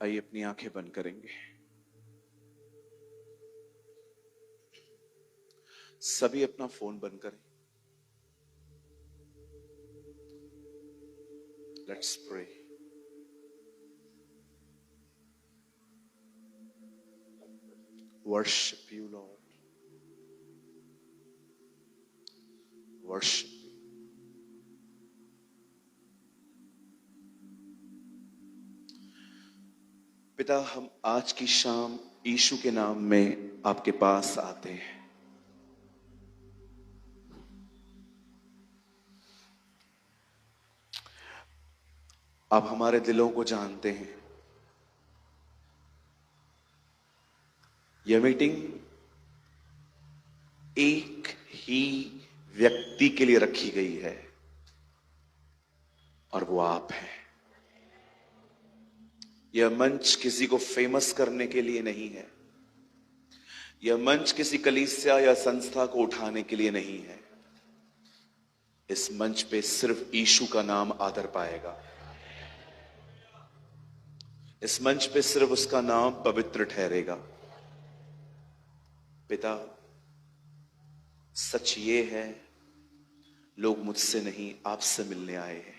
आइए अपनी आंखें बंद करेंगे। सभी अपना फोन बंद करें। Let's pray. Worship you lord, worship. पिता, हम आज की शाम यीशु के नाम में आपके पास आते हैं। आप हमारे दिलों को जानते हैं। यह मीटिंग एक ही व्यक्ति के लिए रखी गई है और वो आप हैं। यह मंच किसी को फेमस करने के लिए नहीं है। यह मंच किसी कलीसिया या संस्था को उठाने के लिए नहीं है। इस मंच पे सिर्फ यीशु का नाम आदर पाएगा। इस मंच पे सिर्फ उसका नाम पवित्र ठहरेगा। पिता, सच ये है, लोग मुझसे नहीं आपसे मिलने आए हैं,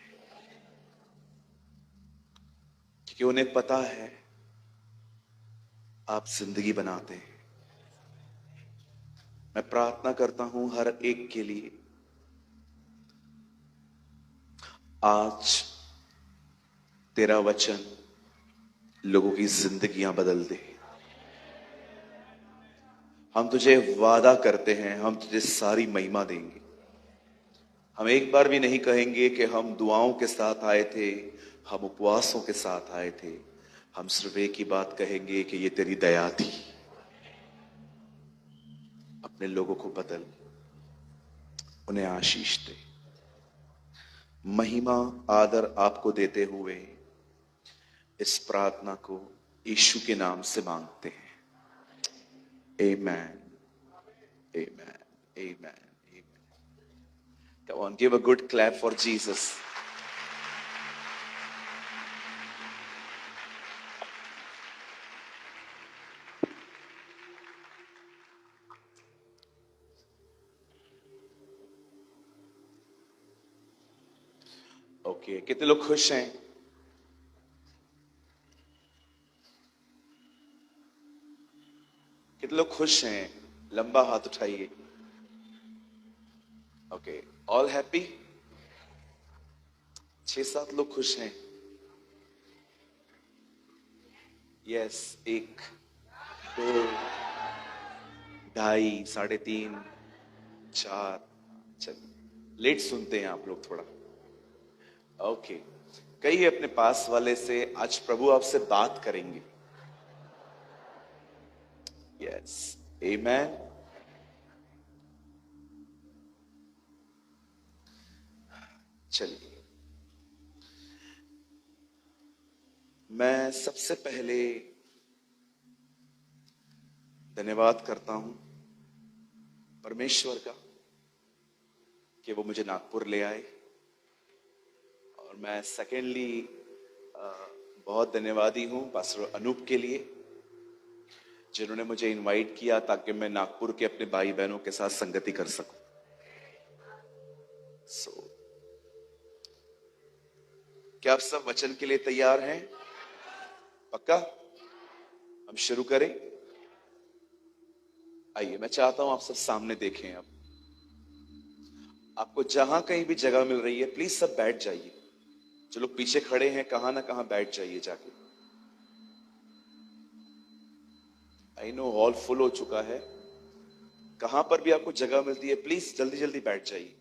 क्योंकि उन्हें पता है आप जिंदगी बनाते हैं। मैं प्रार्थना करता हूं हर एक के लिए, आज तेरा वचन लोगों की जिंदगियां बदल दे। हम तुझे वादा करते हैं, हम तुझे सारी महिमा देंगे। हम एक बार भी नहीं कहेंगे कि हम दुआओं के साथ आए थे, हम उपवासों के साथ आए थे। हम सिर्फ एक ही बात कहेंगे कि ये तेरी दया थी। अपने लोगों को बदल, उन्हें आशीष दे। महिमा आदर आपको देते हुए इस प्रार्थना को यीशु के नाम से मांगते हैं। Amen. Amen. Amen. Amen. Come on, give a good clap for Jesus. Okay, कितने लोग खुश हैं? कितने लोग खुश हैं? लंबा हाथ उठाइए। Okay, all happy? 6-7 लोग खुश हैं। यस, 1, 2, 2.5, 3.5, 4। चलिए, लेट सुनते हैं आप लोग थोड़ा। ओके, कहिए अपने पास वाले से, आज प्रभु आपसे बात करेंगे। यस, आमेन। चलिए, मैं सबसे पहले धन्यवाद करता हूं परमेश्वर का कि वो मुझे नागपुर ले आए। और मैं सेकेंडली बहुत धन्यवादी हूं पास्टर अनूप के लिए, जिन्होंने मुझे इनवाइट किया ताकि मैं नागपुर के अपने भाई बहनों के साथ संगति कर सकूं। क्या आप सब वचन के लिए तैयार हैं? पक्का? हम शुरू करें? आइए, मैं चाहता हूं आप सब सामने देखें। अब आपको जहां कहीं भी जगह मिल रही है, प्लीज सब बैठ जाइए। जो लोग पीछे खड़े हैं, कहां ना कहां बैठ जाइए जाके। आई नो हॉल फुल हो चुका है। कहां पर भी आपको जगह मिलती है, प्लीज जल्दी जल्दी बैठ जाइए।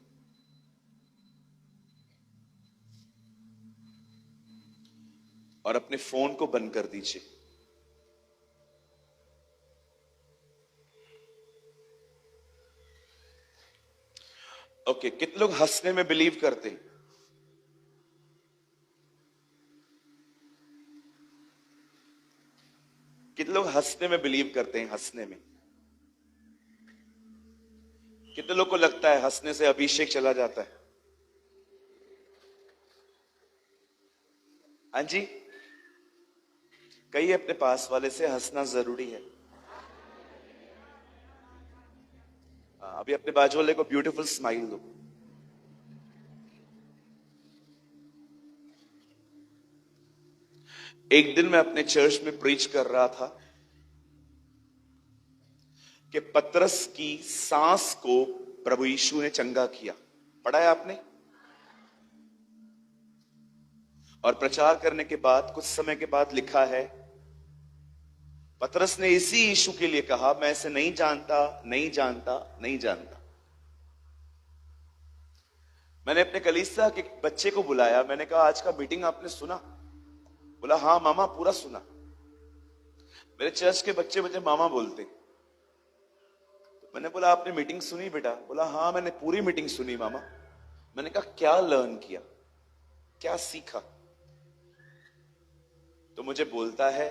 और अपने फोन को बंद कर दीजिए। ओके, कितने लोग हंसने में बिलीव करते हैं? कितने लोग हंसने में बिलीव करते हैं? हंसने में कितने लोग को लगता है हंसने से अभिषेक चला जाता है? हाँ जी, कहिए अपने पास वाले से, हंसना जरूरी है। अभी अपने बाजू वाले को ब्यूटीफुल स्माइल दो। एक दिन मैं अपने चर्च में प्रीच कर रहा था कि पतरस की सांस को प्रभु यीशु ने चंगा किया। पढ़ा है आपने? और प्रचार करने के बाद कुछ समय के बाद लिखा है, पतरस ने इसी यीशु के लिए कहा, मैं इसे नहीं जानता, नहीं जानता, नहीं जानता। मैंने अपने कलीसिया के बच्चे को बुलाया, मैंने कहा आज का मीटिंग आपने सुना? बोला हाँ मामा पूरा सुना। मेरे चर्च के बच्चे मुझे मामा बोलते। तो मैंने बोला आपने मीटिंग सुनी बेटा? बोला हाँ मैंने पूरी मीटिंग सुनी मामा। मैंने कहा क्या लर्न किया, क्या सीखा? तो मुझे बोलता है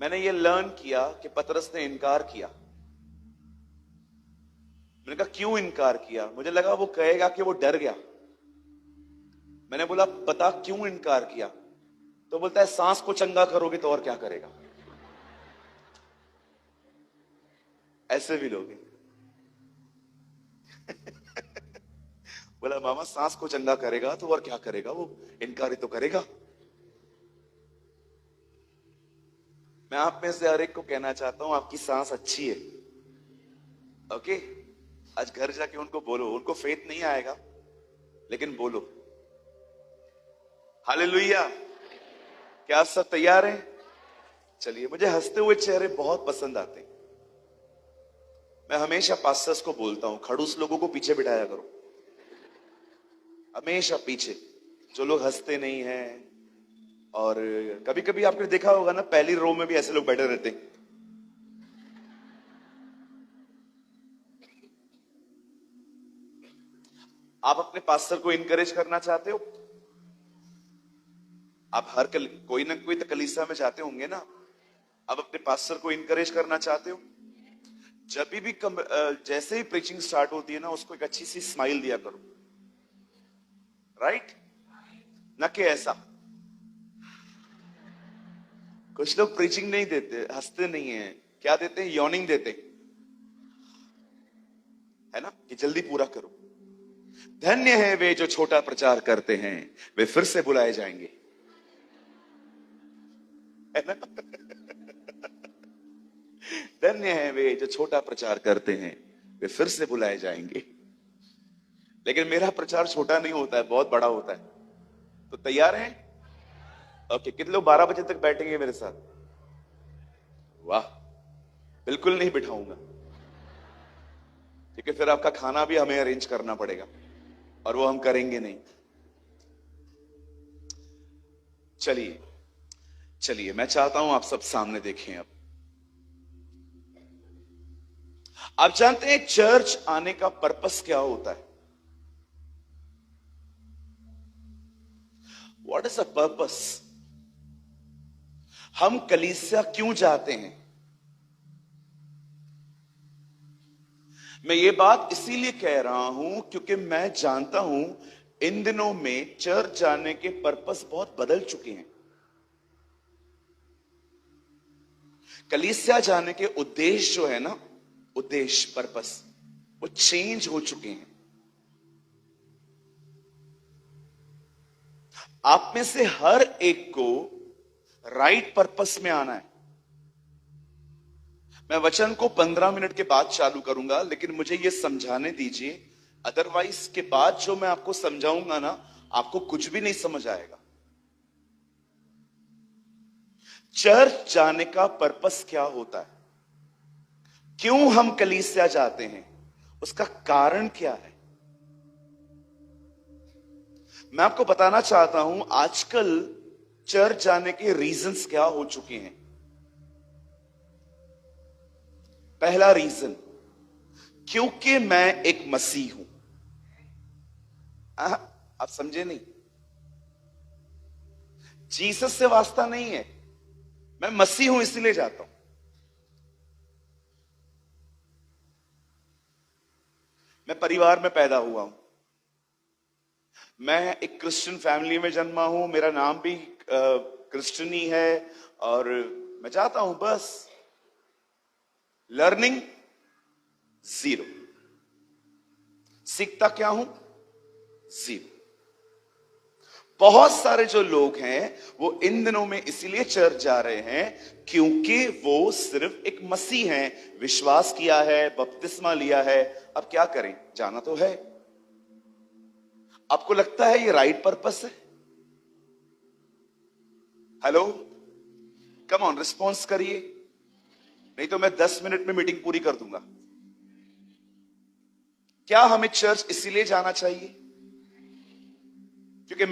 मैंने ये लर्न किया कि पतरस ने इनकार किया। मैंने कहा क्यों इनकार किया? मुझे लगा वो कहेगा कि वो डर गया। मैंने बोला पता क्यों इनकार किया? तो बोलता है सांस को चंगा करोगे तो और क्या करेगा। ऐसे भी लोग हैं। बोला मामा सांस को चंगा करेगा तो और क्या करेगा, वो इनकार ही तो करेगा। मैं आप में से हर एक को कहना चाहता हूं आपकी सांस अच्छी है। ओके, आज घर जाके उनको बोलो, उनको फेथ नहीं आएगा लेकिन बोलो हालेलुया। क्या आप सब तैयार हैं? चलिए, मुझे हंसते हुए चेहरे बहुत पसंद आते हैं। मैं हमेशा पास्टर्स को बोलता हूं खड़ूस लोगों को पीछे बिठाया करो, हमेशा पीछे, जो लोग हंसते नहीं हैं। और कभी कभी आपने देखा होगा ना, पहली रो में भी ऐसे लोग बैठे रहते हैं। आप अपने पास्टर को इनकरेज करना चाहते हो? आप कोई ना कोई तो कलीसिया में जाते होंगे ना। आप अपने पास्टर को इनकरेज करना चाहते हो? जब भी जैसे ही प्रीचिंग स्टार्ट होती है ना, उसको एक अच्छी सी स्माइल दिया करो। राइट? ना कि ऐसा। कुछ लोग प्रीचिंग नहीं देते, हंसते नहीं है, क्या देते हैं? यॉर्निंग देते है ना, कि जल्दी पूरा करो। धन्य है वे जो छोटा प्रचार करते हैं, वे फिर से बुलाए जाएंगे, है ना। धन्य है वे जो छोटा प्रचार करते हैं, वे फिर से बुलाए जाएंगे। लेकिन मेरा प्रचार छोटा नहीं होता है, बहुत बड़ा होता है। तो तैयार हैं? ओके, कितने लोग 12 बजे तक बैठेंगे मेरे साथ? वाह, बिल्कुल नहीं बिठाऊंगा, क्योंकि फिर आपका खाना भी हमें अरेंज करना पड़ेगा और वो हम करेंगे नहीं। चलिए चलिए, मैं चाहता हूं आप सब सामने देखें। अब आप जानते हैं चर्च आने का पर्पस क्या होता है? What is the purpose? हम कलीसिया क्यों जाते हैं? मैं ये बात इसीलिए कह रहा हूं क्योंकि मैं जानता हूं इन दिनों में चर्च जाने के पर्पस बहुत बदल चुके हैं। कलीसिया जाने के उद्देश्य जो है ना, उद्देश्य, पर्पस, वो चेंज हो चुके हैं। आप में से हर एक को राइट पर्पस में आना है। मैं वचन को 15 मिनट के बाद चालू करूंगा, लेकिन मुझे यह समझाने दीजिए, अदरवाइज के बाद जो मैं आपको समझाऊंगा ना, आपको कुछ भी नहीं समझ आएगा। चर्च जाने का पर्पस क्या होता है? क्यों हम कलीसिया जाते हैं? उसका कारण क्या है? मैं आपको बताना चाहता हूं आजकल चर्च जाने के रीजंस क्या हो चुके हैं। पहला रीजन, क्योंकि मैं एक मसीह हूं। आप समझे नहीं? जीसस से वास्ता नहीं है, मैं मसीह हूं इसलिए जाता हूं। मैं परिवार में पैदा हुआ हूं, मैं एक क्रिश्चियन फैमिली में जन्मा हूं, मेरा नाम भी क्रिश्चियन ही है, और मैं चाहता हूं बस लर्निंग जीरो, सीखता क्या हूं जीरो। बहुत सारे जो लोग हैं वो इन दिनों में इसीलिए चर्च जा रहे हैं क्योंकि वो सिर्फ एक मसीह हैं, विश्वास किया है, बपतिस्मा लिया है, अब क्या करें, जाना तो है। आपको लगता है ये राइट पर्पस है? हेलो, कम ऑन, रिस्पॉन्स करिए, नहीं तो मैं 10 मिनट में मीटिंग पूरी कर दूंगा। क्या हमें चर्च इसीलिए जाना चाहिए क्योंकि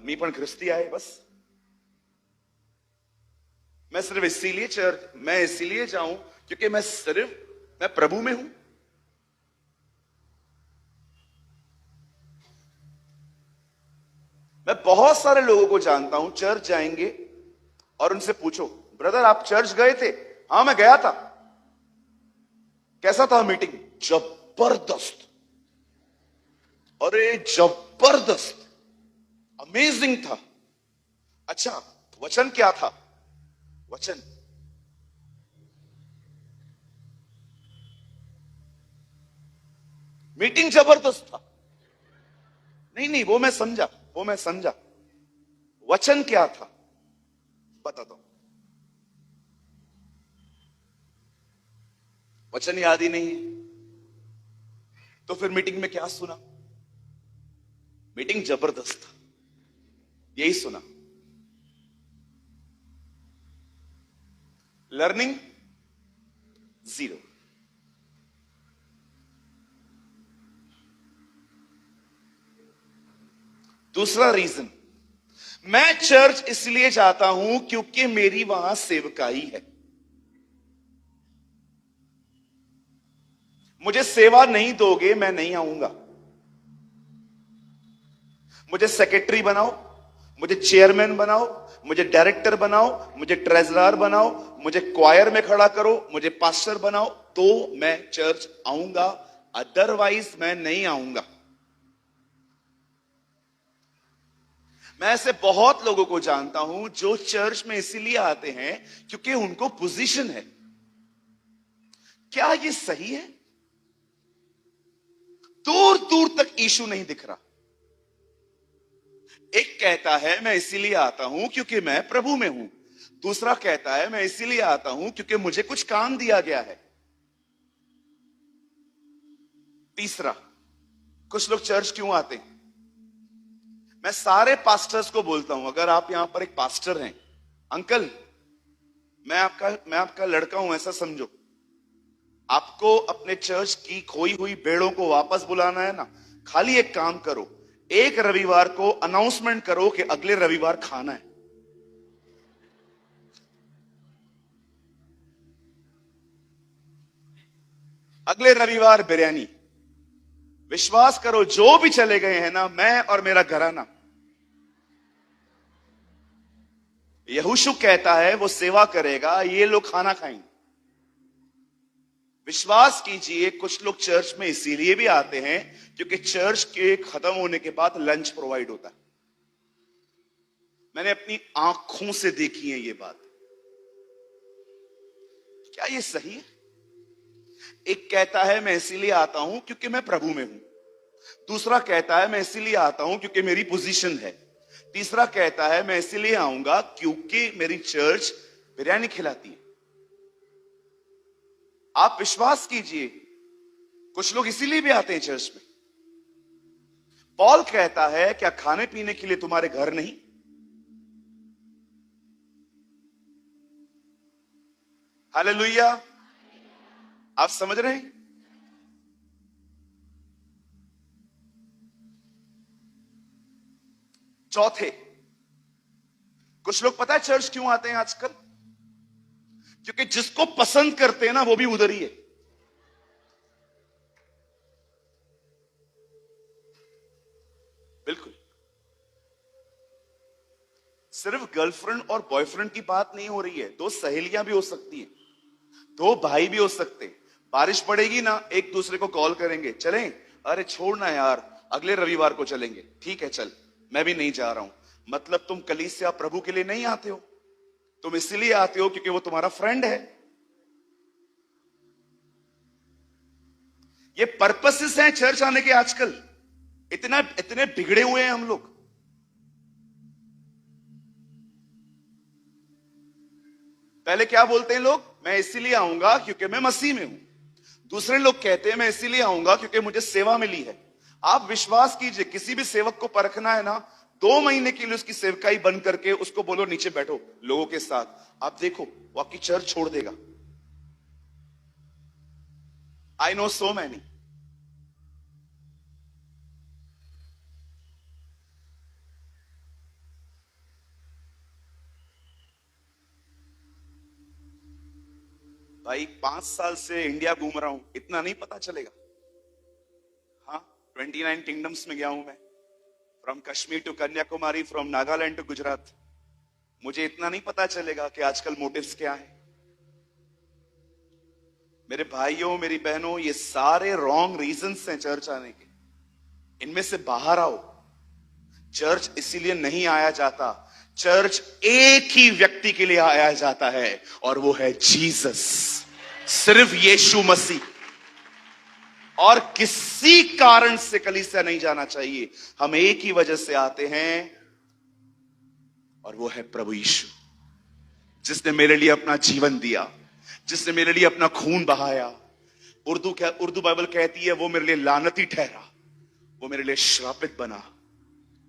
मी पण ख्रिस्ती आहे बस? मैं सिर्फ इसीलिए चर्च, मैं इसीलिए जाऊं क्योंकि मैं प्रभु में हूं? मैं बहुत सारे लोगों को जानता हूं चर्च जाएंगे और उनसे पूछो, ब्रदर आप चर्च गए थे? हां मैं गया था। कैसा था मीटिंग? जबरदस्त, अरे जबरदस्त, अमेजिंग था। अच्छा, वचन क्या था? वचन मीटिंग जबरदस्त था। नहीं, वो मैं समझा, वचन क्या था बता दो। वचन याद ही नहीं है तो फिर मीटिंग में क्या सुना? मीटिंग जबरदस्त था, यही सुना। Learning zero. दूसरा रीजन, मैं चर्च इसलिए जाता हूं क्योंकि मेरी वहां सेवकाई है। मुझे सेवा नहीं दोगे मैं नहीं आऊंगा। मुझे सेक्रेटरी बनाओ, मुझे चेयरमैन बनाओ, मुझे डायरेक्टर बनाओ, मुझे ट्रेजरर बनाओ, मुझे क्वायर में खड़ा करो, मुझे पास्टर बनाओ तो मैं चर्च आऊंगा, अदरवाइज मैं नहीं आऊंगा। मैं ऐसे बहुत लोगों को जानता हूं जो चर्च में इसीलिए आते हैं क्योंकि उनको पोजीशन है। क्या ये सही है? दूर दूर तक यीशु नहीं दिख रहा। एक कहता है मैं इसीलिए आता हूं क्योंकि मैं प्रभु में हूं, दूसरा कहता है मैं इसीलिए आता हूं क्योंकि मुझे कुछ काम दिया गया है, तीसरा कुछ लोग चर्च क्यों आते हैं? मैं सारे पास्टर्स को बोलता हूं, अगर आप यहां पर एक पास्टर हैं, अंकल मैं आपका लड़का हूं ऐसा समझो, आपको अपने चर्च की खोई हुई भेड़ों को वापस बुलाना है ना, खाली एक काम करो, एक रविवार को अनाउंसमेंट करो कि अगले रविवार खाना है। अगले रविवार बिरयानी। विश्वास करो जो भी चले गए हैं ना, मैं और मेरा घराना, यहोशू कहता है वो सेवा करेगा, ये लोग खाना खाएंगे। विश्वास कीजिए कुछ लोग चर्च में इसीलिए भी आते हैं क्योंकि चर्च के खत्म होने के बाद लंच प्रोवाइड होता है। मैंने अपनी आंखों से देखी है ये बात। क्या ये सही है? एक कहता है मैं इसीलिए आता हूं क्योंकि मैं प्रभु में हूं, दूसरा कहता है मैं इसीलिए आता हूं क्योंकि मेरी पोजीशन है, तीसरा कहता है मैं इसीलिए आऊंगा क्योंकि मेरी चर्च बिरयानी खिलाती है। आप विश्वास कीजिए कुछ लोग इसीलिए भी आते हैं चर्च में। पॉल कहता है क्या खाने पीने के लिए तुम्हारे घर नहीं? हालेलुया, आप समझ रहे हैं? चौथे, कुछ लोग पता है चर्च क्यों आते हैं आजकल? क्योंकि जिसको पसंद करते हैं ना वो भी उधर ही है। बिल्कुल, सिर्फ गर्लफ्रेंड और बॉयफ्रेंड की बात नहीं हो रही है, दो सहेलियां भी हो सकती हैं, दो भाई भी हो सकते हैं। बारिश पड़ेगी ना, एक दूसरे को कॉल करेंगे, चलें अरे छोड़ना यार, अगले रविवार को चलेंगे। ठीक है चल, मैं भी नहीं जा रहा हूं। मतलब तुम कलीसिया प्रभु के लिए नहीं आते हो, तुम इसलिए आते हो क्योंकि वो तुम्हारा फ्रेंड है। ये पर्पसेस हैं चर्च आने के आजकल। इतना इतने बिगड़े हुए हैं हम लोग। पहले क्या बोलते हैं लोग, मैं इसीलिए आऊंगा क्योंकि मैं मसीह में हूं। दूसरे लोग कहते हैं मैं इसीलिए आऊंगा क्योंकि मुझे सेवा मिली है। आप विश्वास कीजिए, किसी भी सेवक को परखना है ना, 2 महीने के लिए उसकी सेवकाई बंद करके उसको बोलो नीचे बैठो लोगों के साथ, आप देखो वो आपकी चर्च छोड़ देगा। I know so many. भाई 5 साल से इंडिया घूम रहा हूं, इतना नहीं पता चलेगा? हाँ, 29 किंगडम्स में गया हूं मैं, from Kashmir to Kanyakumari, from Nagaland to Gujarat. मुझे इतना नहीं पता चलेगा कि आजकल मोटिव्स क्या है? मेरे भाइयों मेरी बहनों, ये सारे रॉन्ग रीजंस हैं चर्च आने के। इनमें से बाहर आओ। चर्च इसीलिए नहीं आया जाता, चर्च एक ही व्यक्ति के लिए आया जाता है और वो है जीसस, सिर्फ यीशु मसीह। और किसी कारण से कलीसिया नहीं जाना चाहिए। हम एक ही वजह से आते हैं और वो है प्रभु यीशु, जिसने मेरे लिए अपना जीवन दिया, जिसने मेरे लिए अपना खून बहाया। उर्दू बाइबल कहती है वो मेरे लिए लानती ठहरा, वो मेरे लिए श्रापित बना।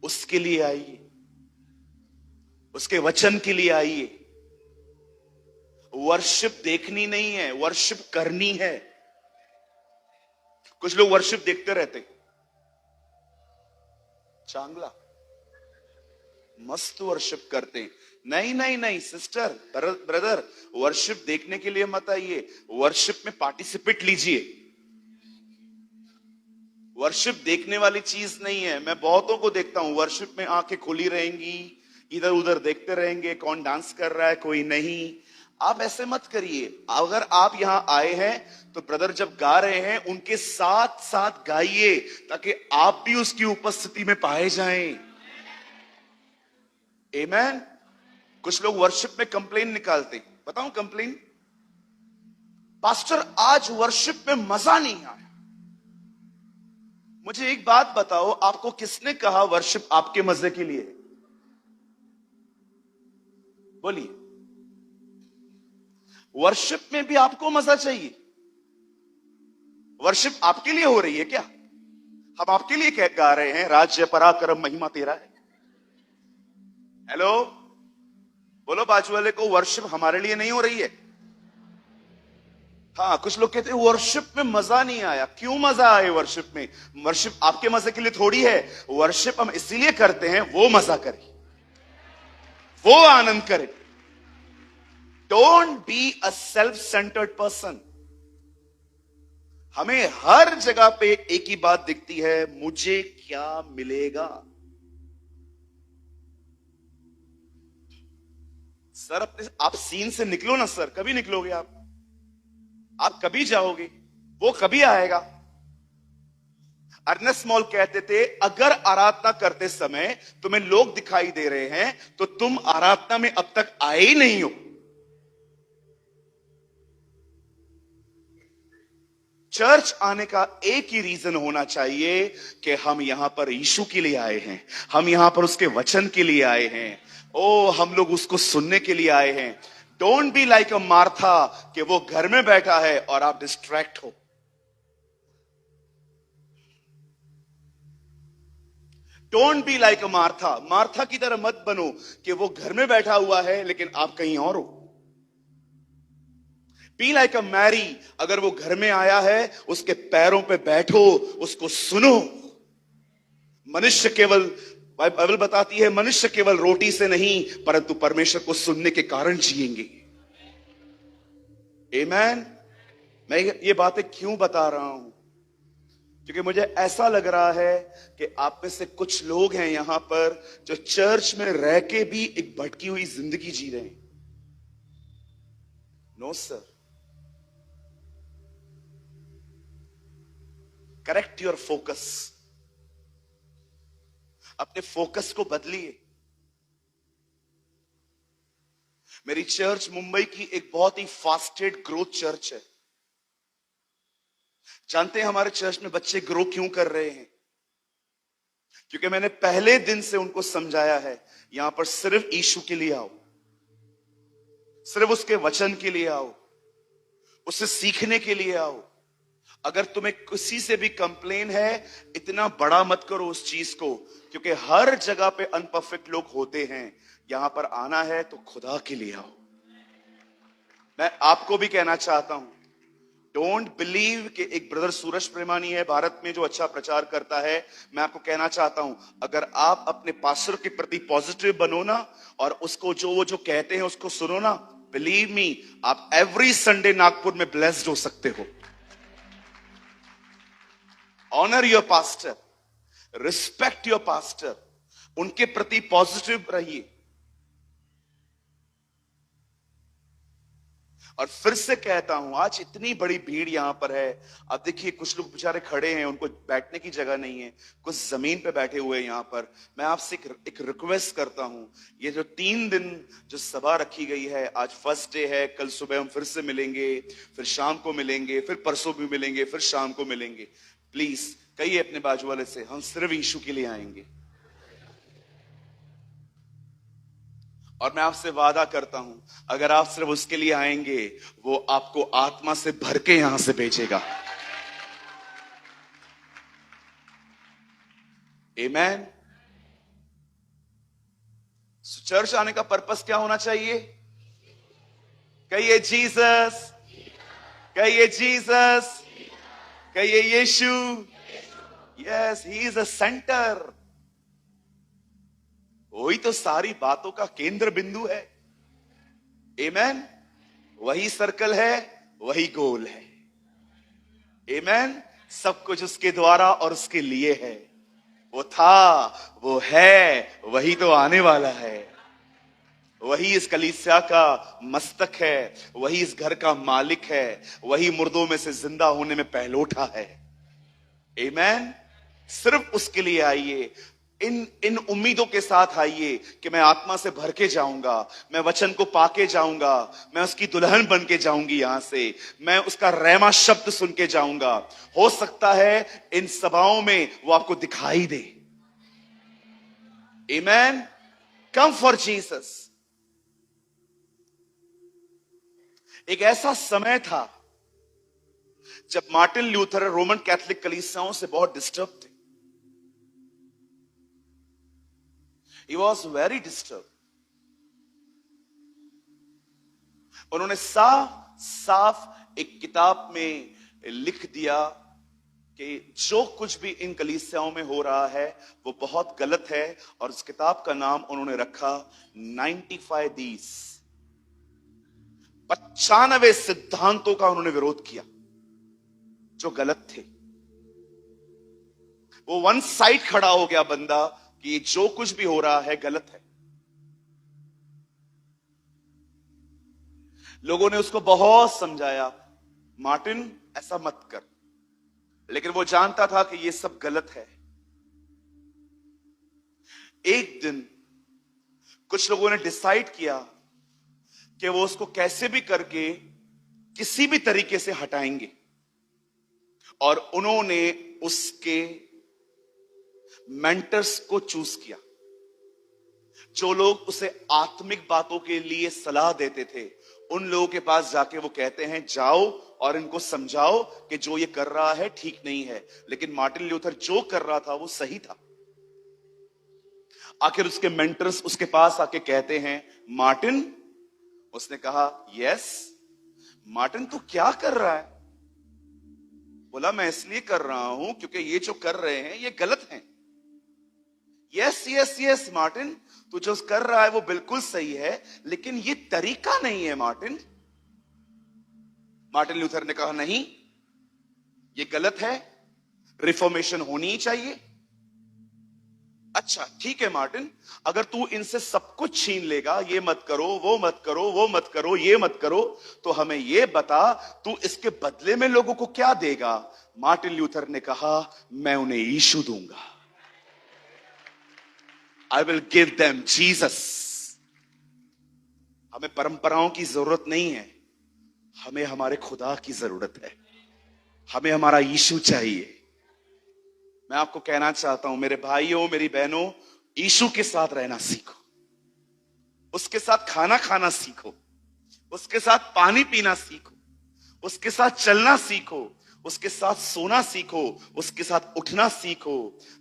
उसके लिए आइए, उसके वचन के लिए आइए। वर्शिप देखनी नहीं है, वर्शिप करनी है। कुछ लोग वर्शिप देखते रहते, चांगला मस्त वर्शिप करते हैं। नहीं नहीं नहीं सिस्टर, ब्रदर, वर्शिप देखने के लिए मत आइए, वर्शिप में पार्टिसिपेट लीजिए। वर्शिप देखने वाली चीज नहीं है। मैं बहुतों को देखता हूं वर्शिप में आंखें खुली रहेंगी, इधर उधर देखते रहेंगे, कौन डांस कर रहा है कोई नहीं। आप ऐसे मत करिए। अगर आप यहां आए हैं तो ब्रदर जब गा रहे हैं उनके साथ साथ गाइए, ताकि आप भी उसकी उपस्थिति में पाए जाएं। आमेन। कुछ लोग वर्शिप में कंप्लेन निकालते, बताऊं कंप्लेन? पास्टर आज वर्शिप में मजा नहीं आया। मुझे एक बात बताओ, आपको किसने कहा वर्शिप आपके मजे के लिए? बोलिए। वर्शिप में भी आपको मजा चाहिए। वर्शिप आपके लिए हो रही है क्या? हम आपके लिए क्या गा रहे हैं? राज्य पराक्रम महिमा तेरा है। हेलो, बोलो बाजू वाले को, वर्शिप हमारे लिए नहीं हो रही है। हाँ, कुछ लोग कहते हैं वर्शिप में मजा नहीं आया। क्यों मजा आए वर्शिप में? वर्शिप आपके मजे के लिए थोड़ी है। वर्शिप हम इसीलिए करते हैं वो मजा करे, वो आनंद करे। Don't be a self centred person. हमें हर जगह पे एक ही बात दिखती है, मुझे क्या मिलेगा। सर अपने आप सीन से निकलो ना सर, कभी निकलोगे आप कभी जाओगे? वो कभी आएगा। अर्नेस्ट मॉल कहते थे, अगर आराधना करते समय तुम्हें लोग दिखाई दे रहे हैं तो तुम आराधना में अब तक आए ही नहीं हो। चर्च आने का एक ही रीजन होना चाहिए कि हम यहां पर यीशु के लिए आए हैं, हम यहां पर उसके वचन के लिए आए हैं। ओ, हम लोग उसको सुनने के लिए आए हैं। Don't be like a Martha कि वो घर में बैठा है और आप डिस्ट्रैक्ट हो। Don't be like a Martha. Martha की तरह मत बनो कि वो घर में बैठा हुआ है लेकिन आप कहीं और हो। Be like a Mary. अगर वो घर में आया है उसके पैरों पे बैठो, उसको सुनो। मनुष्य केवल, बाइबल बताती है, मनुष्य केवल रोटी से नहीं परंतु परमेश्वर को सुनने के कारण जिएंगे। आमेन। मैं ये बातें क्यों बता रहा हूं? क्योंकि मुझे ऐसा लग रहा है कि आप में से कुछ लोग हैं यहां पर जो चर्च में रह के भी एक भटकी हुई जिंदगी जी रहे हैं। No sir. Correct your focus, अपने फोकस को बदलिए। मेरी चर्च मुंबई की एक बहुत ही फास्टेड ग्रोथ चर्च है। जानते हैं हमारे चर्च में बच्चे ग्रो क्यों कर रहे हैं? क्योंकि मैंने पहले दिन से उनको समझाया है, यहां पर सिर्फ यीशु के लिए आओ, सिर्फ उसके वचन के लिए आओ, उससे सीखने के लिए आओ। अगर तुम्हें किसी से भी कंप्लेन है, इतना बड़ा मत करो उस चीज को, क्योंकि हर जगह पे अनपरफेक्ट लोग होते हैं। यहां पर आना है तो खुदा के लिए आओ। मैं आपको भी कहना चाहता हूं, डोंट बिलीव कि एक ब्रदर सूरज प्रेमानी है भारत में जो अच्छा प्रचार करता है। मैं आपको कहना चाहता हूं, अगर आप अपने पास्टर के प्रति पॉजिटिव बनो ना, और उसको वो जो कहते हैं उसको सुनो ना, बिलीव मी, आप एवरी संडे नागपुर में ब्लेस्ड हो सकते हो। Honour your pastor, respect your pastor, उनके प्रति पॉजिटिव रहिए। और फिर से कहता हूं, आज इतनी बड़ी भीड़ यहां पर है। अब देखिए कुछ लोग बेचारे खड़े हैं, उनको बैठने की जगह नहीं है, कुछ जमीन पे बैठे हुए हैं यहां पर। मैं आपसे एक रिक्वेस्ट करता हूं, ये जो 3 दिन जो सभा रखी गई है, आज फर्स्ट डे है, कल सुबह हम फिर से मिलेंगे, फिर शाम को मिलेंगे, फिर परसों भी मिलेंगे, फिर शाम को मिलेंगे। प्लीज कहिए अपने बाजू वाले से, हम सिर्फ यीशु के लिए आएंगे। और मैं आपसे वादा करता हूं, अगर आप सिर्फ उसके लिए आएंगे, वो आपको आत्मा से भर के यहां से भेजेगा। आमेन। चर्च आने का पर्पस क्या होना चाहिए? कहिए जीसस, कहिए जीसस, कहिए यीशु। Yes, he is a centre. वही तो सारी बातों का केंद्र बिंदु है। आमेन। वही सर्कल है, वही गोल है। आमेन। सब कुछ उसके द्वारा और उसके लिए है। वो था, वो है, वही तो आने वाला है। वही इस कलीसिया का मस्तक है, वही इस घर का मालिक है, वही मुर्दों में से जिंदा होने में पहलोठा है। आमेन। सिर्फ उसके लिए आइए, इन उम्मीदों के साथ आइए कि मैं आत्मा से भर के जाऊंगा, मैं वचन को पाके जाऊंगा, मैं उसकी दुल्हन बन के जाऊंगी, यहां से मैं उसका रहमा शब्द सुन के जाऊंगा। हो सकता है इन सभाओं में वो आपको दिखाई दे। आमेन। Come for Jesus. एक ऐसा समय था जब मार्टिन लूथर रोमन कैथोलिक कलीसियाओं से बहुत डिस्टर्ब थे। He was very disturbed. उन्होंने साफ साफ एक किताब में लिख दिया कि जो कुछ भी इन कलीसियाओं में हो रहा है वो बहुत गलत है, और उस किताब का नाम उन्होंने रखा 95 D's। 95 सिद्धांतों का उन्होंने विरोध किया जो गलत थे। वो वन साइड खड़ा हो गया बंदा कि जो कुछ भी हो रहा है गलत है। लोगों ने उसको बहुत समझाया, मार्टिन ऐसा मत कर, लेकिन वो जानता था कि ये सब गलत है। एक दिन कुछ लोगों ने डिसाइड किया कि वो उसको कैसे भी करके किसी भी तरीके से हटाएंगे, और उन्होंने उसके मेंटर्स को चूज किया, जो लोग उसे आत्मिक बातों के लिए सलाह देते थे। उन लोगों के पास जाके वो कहते हैं, जाओ और इनको समझाओ कि जो ये कर रहा है ठीक नहीं है। लेकिन मार्टिन लूथर जो कर रहा था वो सही था। आखिर उसके मेंटर्स उसके पास आके कहते हैं, मार्टिन। उसने कहा, यस मार्टिन, तू क्या कर रहा है? बोला, मैं इसलिए कर रहा हूं क्योंकि ये जो कर रहे हैं ये गलत है। यस यस यस मार्टिन, तू जो कर रहा है वो बिल्कुल सही है, लेकिन ये तरीका नहीं है मार्टिन। मार्टिन लूथर ने कहा, नहीं ये गलत है, रिफॉर्मेशन होनी ही चाहिए। अच्छा ठीक है मार्टिन, अगर तू इनसे सब कुछ छीन लेगा, ये मत करो, वो मत करो, वो मत करो, ये मत करो, तो हमें ये बता, तू इसके बदले में लोगों को क्या देगा? मार्टिन ल्यूथर ने कहा, मैं उन्हें यीशु दूंगा। I will give them Jesus. हमें परंपराओं की जरूरत नहीं है, हमें हमारे खुदा की जरूरत है। हमें हमारा यीशु चाहिए। मैं आपको कहना चाहता हूं मेरे भाइयों, मेरी बहनों, यीशु के साथ रहना सीखो, उसके साथ खाना खाना सीखो, उसके साथ पानी पीना सीखो, उसके साथ चलना सीखो, उसके साथ सोना सीखो, उसके साथ उठना सीखो।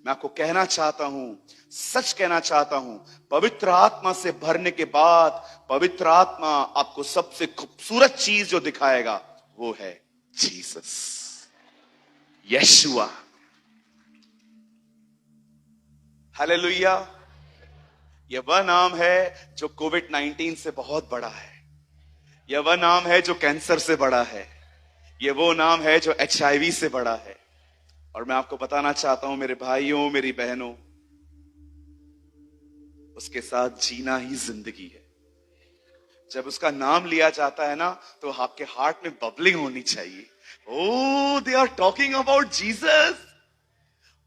मैं आपको कहना चाहता हूं, सच कहना चाहता हूं, पवित्र आत्मा से भरने के बाद पवित्र आत्मा आपको सबसे खूबसूरत चीज जो दिखाएगा वो है जीसस, यशुआ। हालेलुया। यह वह नाम है जो कोविड-19 से बहुत बड़ा है। यह वह नाम है जो कैंसर से बड़ा है। यह वो नाम है जो HIV से बड़ा है। और मैं आपको बताना चाहता हूं मेरे भाइयों, मेरी बहनों, उसके साथ जीना ही जिंदगी है। जब उसका नाम लिया जाता है ना, तो आपके हार्ट में बबलिंग होनी चाहिए। Oh, they are talking about Jesus.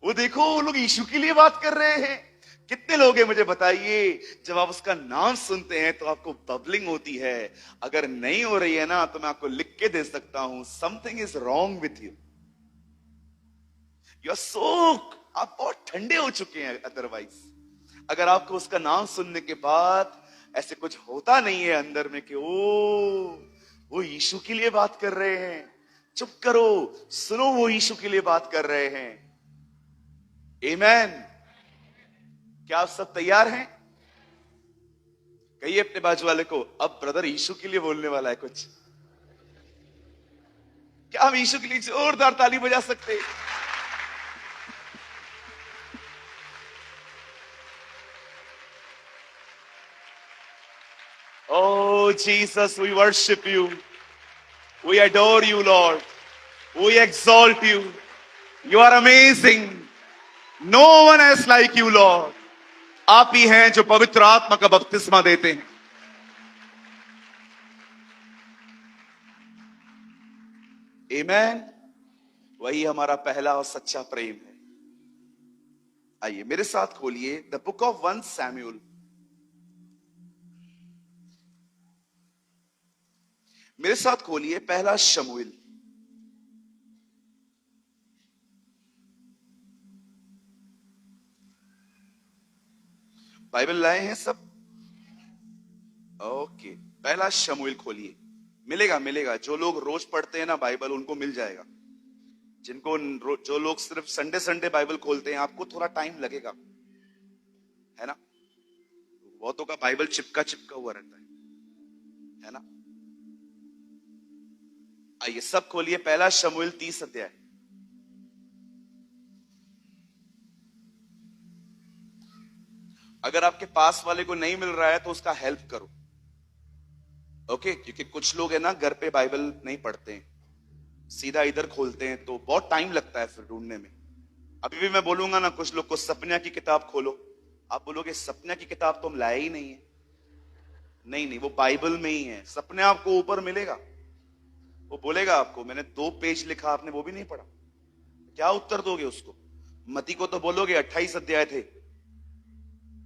वो देखो, वो लोग यीशु के लिए बात कर रहे हैं। कितने लोग हैं मुझे बताइए, जब आप उसका नाम सुनते हैं तो आपको बबलिंग होती है? अगर नहीं हो रही है ना, तो मैं आपको लिख के दे सकता हूं, something is wrong with you. You are so, आप बहुत ठंडे हो चुके हैं। अदरवाइज अगर आपको उसका नाम सुनने के बाद ऐसे कुछ होता नहीं है अंदर में कि ओ, वो यीशु के लिए बात कर रहे हैं, चुप करो, सुनो, वो यीशु के लिए बात कर रहे हैं। आमीन। क्या आप सब तैयार हैं? कहिए अपने बाजू वाले को, अब ब्रदर यीशु के लिए बोलने वाला है कुछ। क्या हम यीशु के लिए जोरदार ताली बजा सकते हैं? Oh Jesus, we worship you. We adore you, Lord. We exalt you. You are amazing. No one else like you, Lord. आप ही हैं जो पवित्र आत्मा का बपतिस्मा देते हैं। आमीन। वही हमारा पहला और सच्चा प्रेम है। आइए मेरे साथ खोलिए द बुक ऑफ 1 सैमुअल। मेरे साथ खोलिए पहला शमूएल। बाइबल लाए हैं सब? ओके, पहला शमूएल खोलिए। मिलेगा मिलेगा, जो लोग रोज पढ़ते हैं ना बाइबल, उनको मिल जाएगा। जिनको, जो लोग सिर्फ संडे संडे बाइबल खोलते हैं, आपको थोड़ा टाइम लगेगा, है ना? बहुतों का बाइबल चिपका चिपका हुआ रहता है ना? आइए सब खोलिए पहला शमूएल 30 अध्याय। अगर आपके पास वाले को नहीं मिल रहा है तो उसका हेल्प करो, ओके? क्योंकि कुछ लोग है ना घर पे बाइबल नहीं पढ़ते हैं, सीधा इधर खोलते हैं, तो बहुत टाइम लगता है फिर ढूंढने में। अभी भी मैं बोलूंगा ना कुछ लोग को, सपना की किताब खोलो, आप बोलोगे सपना की किताब तो हम लाए ही नहीं है। नहीं नहीं, वो बाइबल में ही है। सपने आपको ऊपर मिलेगा, वो बोलेगा आपको मैंने 2 पेज लिखा, आपने वो भी नहीं पढ़ा, क्या उत्तर दोगे उसको? मती को तो बोलोगे 28 अध्याय थे,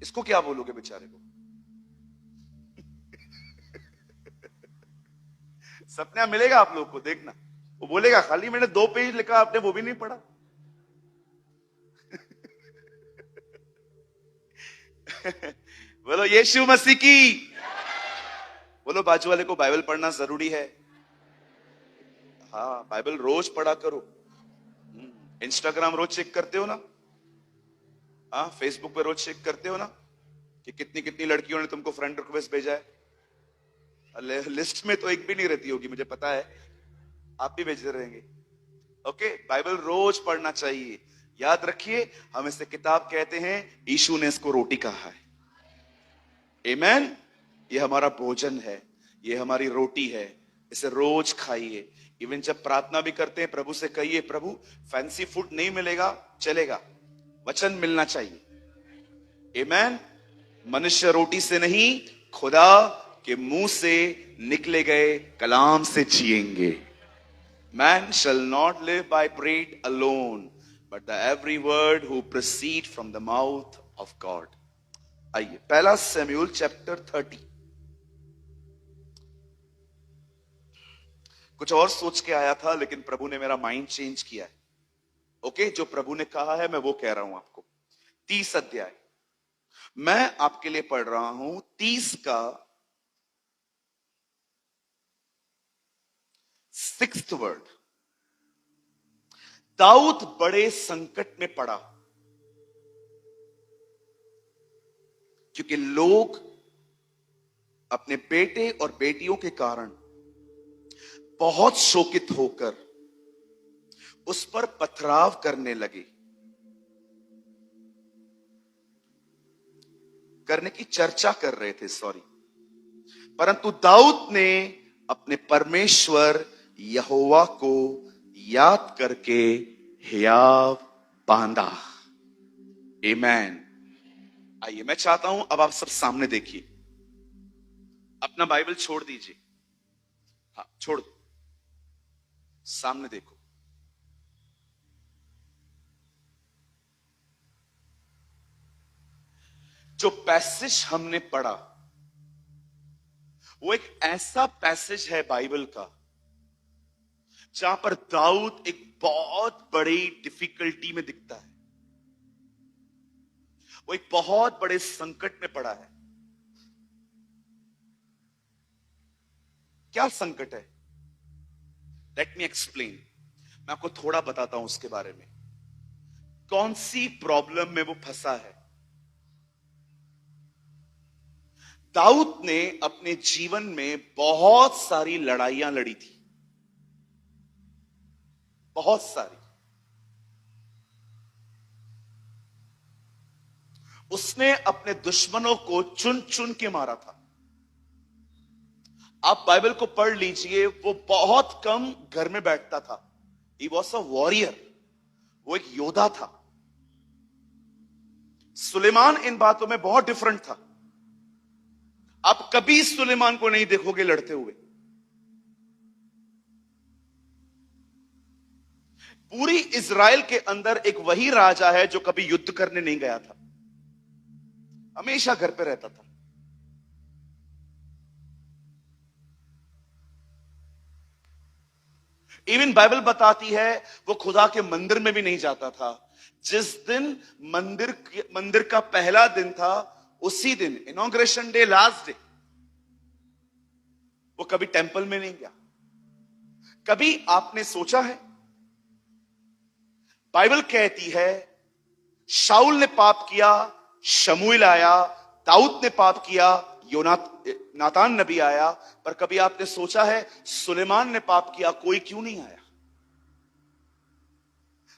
इसको क्या बोलोगे बेचारे को? सपना मिलेगा आप लोग को, देखना, वो बोलेगा खाली मैंने 2 पेज लिखा, आपने वो भी नहीं पढ़ा। बोलो यीशु मसीह की। बोलो बाजू वाले को बाइबल पढ़ना जरूरी है। हाँ, बाइबल रोज पढ़ा करो। इंस्टाग्राम रोज चेक करते हो ना? हाँ, फेसबुक पे रोज चेक करते हो ना कि कितनी कितनी लड़कियों ने तुमको फ्रेंड रिक्वेस्ट भेजा है? लिस्ट में तो एक भी नहीं रहती होगी, मुझे पता है, आप भी भेजते रहेंगे। ओके, बाइबल रोज पढ़ना चाहिए। याद रखिए, हम इसे किताब कहते हैं, यीशु ने इसको रोटी कहा है। आमीन। ये हमारा भोजन है, ये हमारी रोटी है, इसे रोज खाइए। इवन जब प्रार्थना भी करते हैं, प्रभु से कहिए, प्रभु फैंसी फूड नहीं मिलेगा, चलेगा, वचन मिलना चाहिए। आमीन। मनुष्य रोटी से नहीं, खुदा के मुंह से निकले गए कलाम से जिएंगे। Man shall not live by bread alone, but the every word who proceed from the mouth of God. आइए, पहला शमूएल चैप्टर 30। कुछ और सोच के आया था, लेकिन प्रभु ने मेरा माइंड चेंज किया है। ओके, जो प्रभु ने कहा है मैं वो कह रहा हूं आपको। 30 अध्याय मैं आपके लिए पढ़ रहा हूं। 30 का 6th वर्ड। दाऊद बड़े संकट में पड़ा, क्योंकि लोग अपने बेटे और बेटियों के कारण बहुत शोकित होकर उस पर पथराव करने लगे, करने की चर्चा कर रहे थे, सॉरी। परंतु दाऊद ने अपने परमेश्वर यहोवा को याद करके हियाव बांधा। आमीन। आइए, मैं चाहता हूं अब आप सब सामने देखिए। अपना बाइबल छोड़ दीजिए, हाँ छोड़ दो, सामने देखो। जो पैसेज हमने पढ़ा वो एक ऐसा पैसेज है बाइबल का जहां पर दाऊद एक बहुत बड़ी डिफिकल्टी में दिखता है। वो एक बहुत बड़े संकट में पड़ा है। क्या संकट है? Let me explain. मैं आपको थोड़ा बताता हूं उसके बारे में। कौन सी प्रॉब्लम में वो फंसा है। दाऊद ने अपने जीवन में बहुत सारी लड़ाइयां लड़ी थी, बहुत सारी। उसने अपने दुश्मनों को चुन चुन के मारा था। आप बाइबल को पढ़ लीजिए, वो बहुत कम घर में बैठता था। ही वॉज अ वॉरियर, वो एक योद्धा था। सुलेमान इन बातों में बहुत डिफरेंट था। आप कभी सुलेमान को नहीं देखोगे लड़ते हुए। पूरी इज़राइल के अंदर एक वही राजा है जो कभी युद्ध करने नहीं गया था, हमेशा घर पे रहता था। इवन बाइबल बताती है वो खुदा के मंदिर में भी नहीं जाता था। जिस दिन मंदिर का पहला दिन था, उसी दिन इनॉग्रेशन डे, लास्ट डे, वो कभी टेंपल में नहीं गया। कभी आपने सोचा है? बाइबल कहती है शाऊल ने पाप किया, शमूएल आया, दाऊद ने पाप किया, नातान नबी आया। पर कभी आपने सोचा है सुलेमान ने पाप किया, कोई क्यों नहीं आया?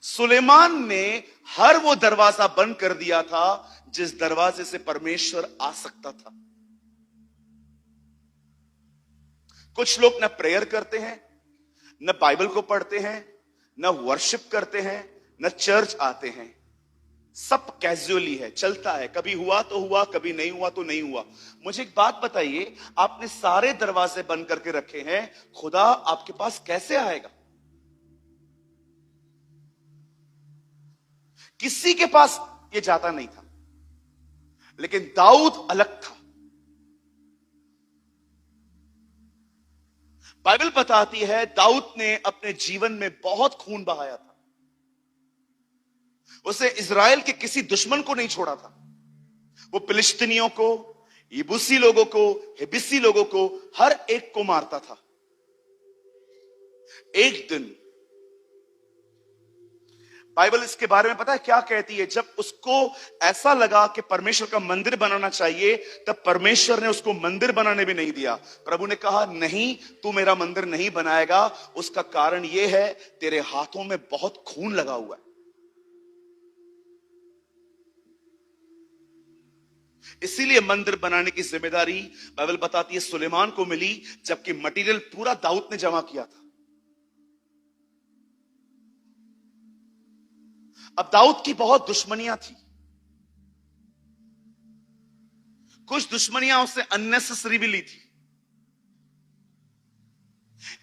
सुलेमान ने हर वो दरवाजा बंद कर दिया था जिस दरवाजे से परमेश्वर आ सकता था। कुछ लोग न प्रेयर करते हैं, न बाइबल को पढ़ते हैं, न वर्शिप करते हैं, न चर्च आते हैं। सब कैजुअली है, चलता है। कभी हुआ तो हुआ, कभी नहीं हुआ तो नहीं हुआ। मुझे एक बात बताइए, आपने सारे दरवाजे बंद करके रखे हैं, खुदा आपके पास कैसे आएगा? किसी के पास ये जाता नहीं था। लेकिन दाऊद अलग था। बाइबल बताती है दाऊद ने अपने जीवन में बहुत खून बहाया था। उसे इज़राइल के किसी दुश्मन को नहीं छोड़ा था। वो फिलिस्तीनियों को, यबूसी लोगों को, हिब्बी लोगों को, हर एक को मारता था। एक दिन बाइबल इसके बारे में पता है क्या कहती है? जब उसको ऐसा लगा कि परमेश्वर का मंदिर बनाना चाहिए, तब परमेश्वर ने उसको मंदिर बनाने भी नहीं दिया। प्रभु ने कहा नहीं, तू मेरा मंदिर नहीं बनाएगा। उसका कारण यह है तेरे हाथों में बहुत खून लगा हुआ है। इसीलिए मंदिर बनाने की जिम्मेदारी बाइबल बताती है सुलेमान को मिली, जबकि मटेरियल पूरा दाऊद ने जमा किया था। अब दाऊद की बहुत दुश्मनियां थी। कुछ दुश्मनियां उसने अननेसेसरी भी ली थी।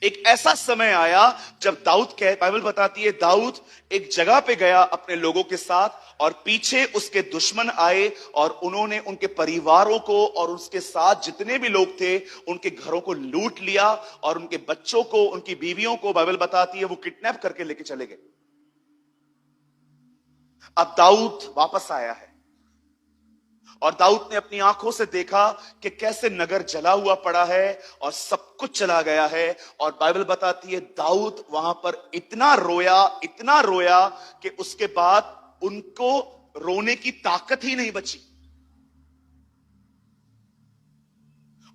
एक ऐसा समय आया जब बाइबल बताती है दाऊद एक जगह पे गया अपने लोगों के साथ और पीछे उसके दुश्मन आए और उन्होंने उनके परिवारों को और उसके साथ जितने भी लोग थे उनके घरों को लूट लिया और उनके बच्चों को, उनकी बीवियों को बाइबल बताती है वो किडनैप करके लेके चले गए। अब दाऊद वापस आया है और दाऊद ने अपनी आंखों से देखा कि कैसे नगर जला हुआ पड़ा है और सब कुछ चला गया है। और बाइबल बताती है दाऊद वहां पर इतना रोया कि उसके बाद उनको रोने की ताकत ही नहीं बची।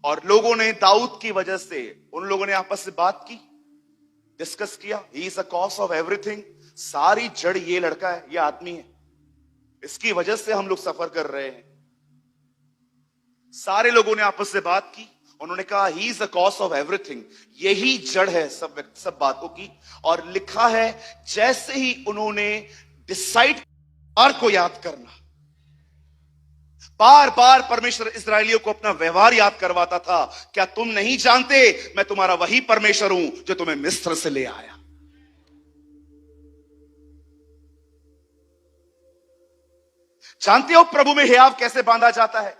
और लोगों ने दाऊद की वजह से, उन लोगों ने आपस में बात की, डिस्कस किया, ही is a cause of everything. सारी जड़ ये लड़का है, ये आदमी है, इसकी वजह से हम लोग सफर कर रहे हैं। सारे लोगों ने आपस में बात की, उन्होंने कहा he is the cause of everything, यही जड़ है सब बातों की। और लिखा है जैसे ही उन्होंने डिसाइड को याद करना, बार बार परमेश्वर इस्राएलियों को अपना व्यवहार याद करवाता था। क्या तुम नहीं जानते मैं तुम्हारा वही परमेश्वर हूं जो तुम्हें मिस्र से ले आया। जानते हो प्रभु में हियाव कैसे बांधा जाता है?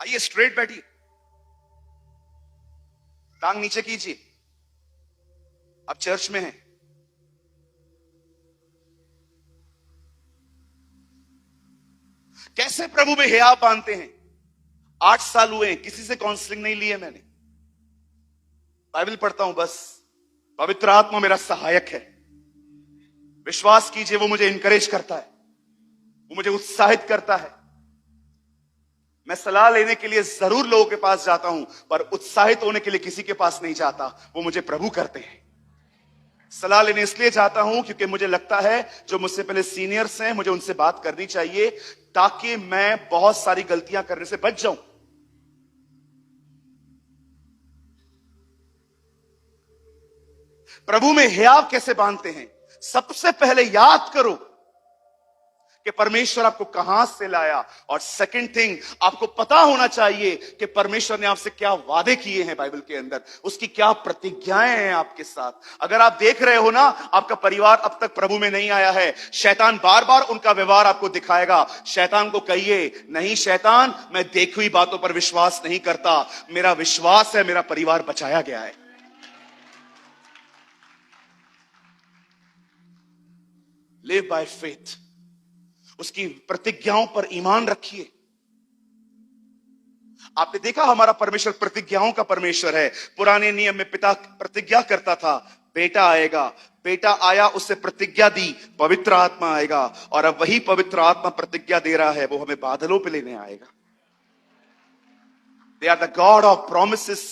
आइए स्ट्रेट बैठिए, टांग नीचे कीजिए। आप चर्च में हैं, कैसे प्रभु में हियाव बांधते हैं? 8 साल हुए हैं, किसी से काउंसलिंग नहीं ली है मैंने, बाइबल पढ़ता हूं बस। पवित्र आत्मा मेरा सहायक है, विश्वास कीजिए वो मुझे इंकरेज करता है, वो मुझे उत्साहित करता है। मैं सलाह लेने के लिए जरूर लोगों के पास जाता हूं, पर उत्साहित होने के लिए किसी के पास नहीं जाता, वो मुझे प्रभु करते हैं। सलाह लेने इसलिए जाता हूं क्योंकि मुझे लगता है जो मुझसे पहले सीनियर्स हैं मुझे उनसे बात करनी चाहिए ताकि मैं बहुत सारी गलतियां करने से बच जाऊं। प्रभु में हियाव कैसे बांधते हैं? सबसे पहले याद करो कि परमेश्वर आपको कहां से लाया, और सेकंड थिंग आपको पता होना चाहिए कि परमेश्वर ने आपसे क्या वादे किए हैं बाइबल के अंदर, उसकी क्या प्रतिज्ञाएं हैं आपके साथ। अगर आप देख रहे हो ना आपका परिवार अब तक प्रभु में नहीं आया है, शैतान बार बार उनका व्यवहार आपको दिखाएगा। शैतान को कहिए नहीं शैतान, मैं देखी हुई बातों पर विश्वास नहीं करता, मेरा विश्वास है मेरा परिवार बचाया गया है। लिव बाय फेथ, उसकी प्रतिज्ञाओं पर ईमान रखिए। आपने देखा हमारा परमेश्वर प्रतिज्ञाओं का परमेश्वर है। पुराने नियम में पिता प्रतिज्ञा करता था बेटा आएगा, बेटा आया, उससे प्रतिज्ञा दी पवित्र आत्मा आएगा, और अब वही पवित्र आत्मा प्रतिज्ञा दे रहा है, वो हमें बादलों पे लेने आएगा। They are the God of promises,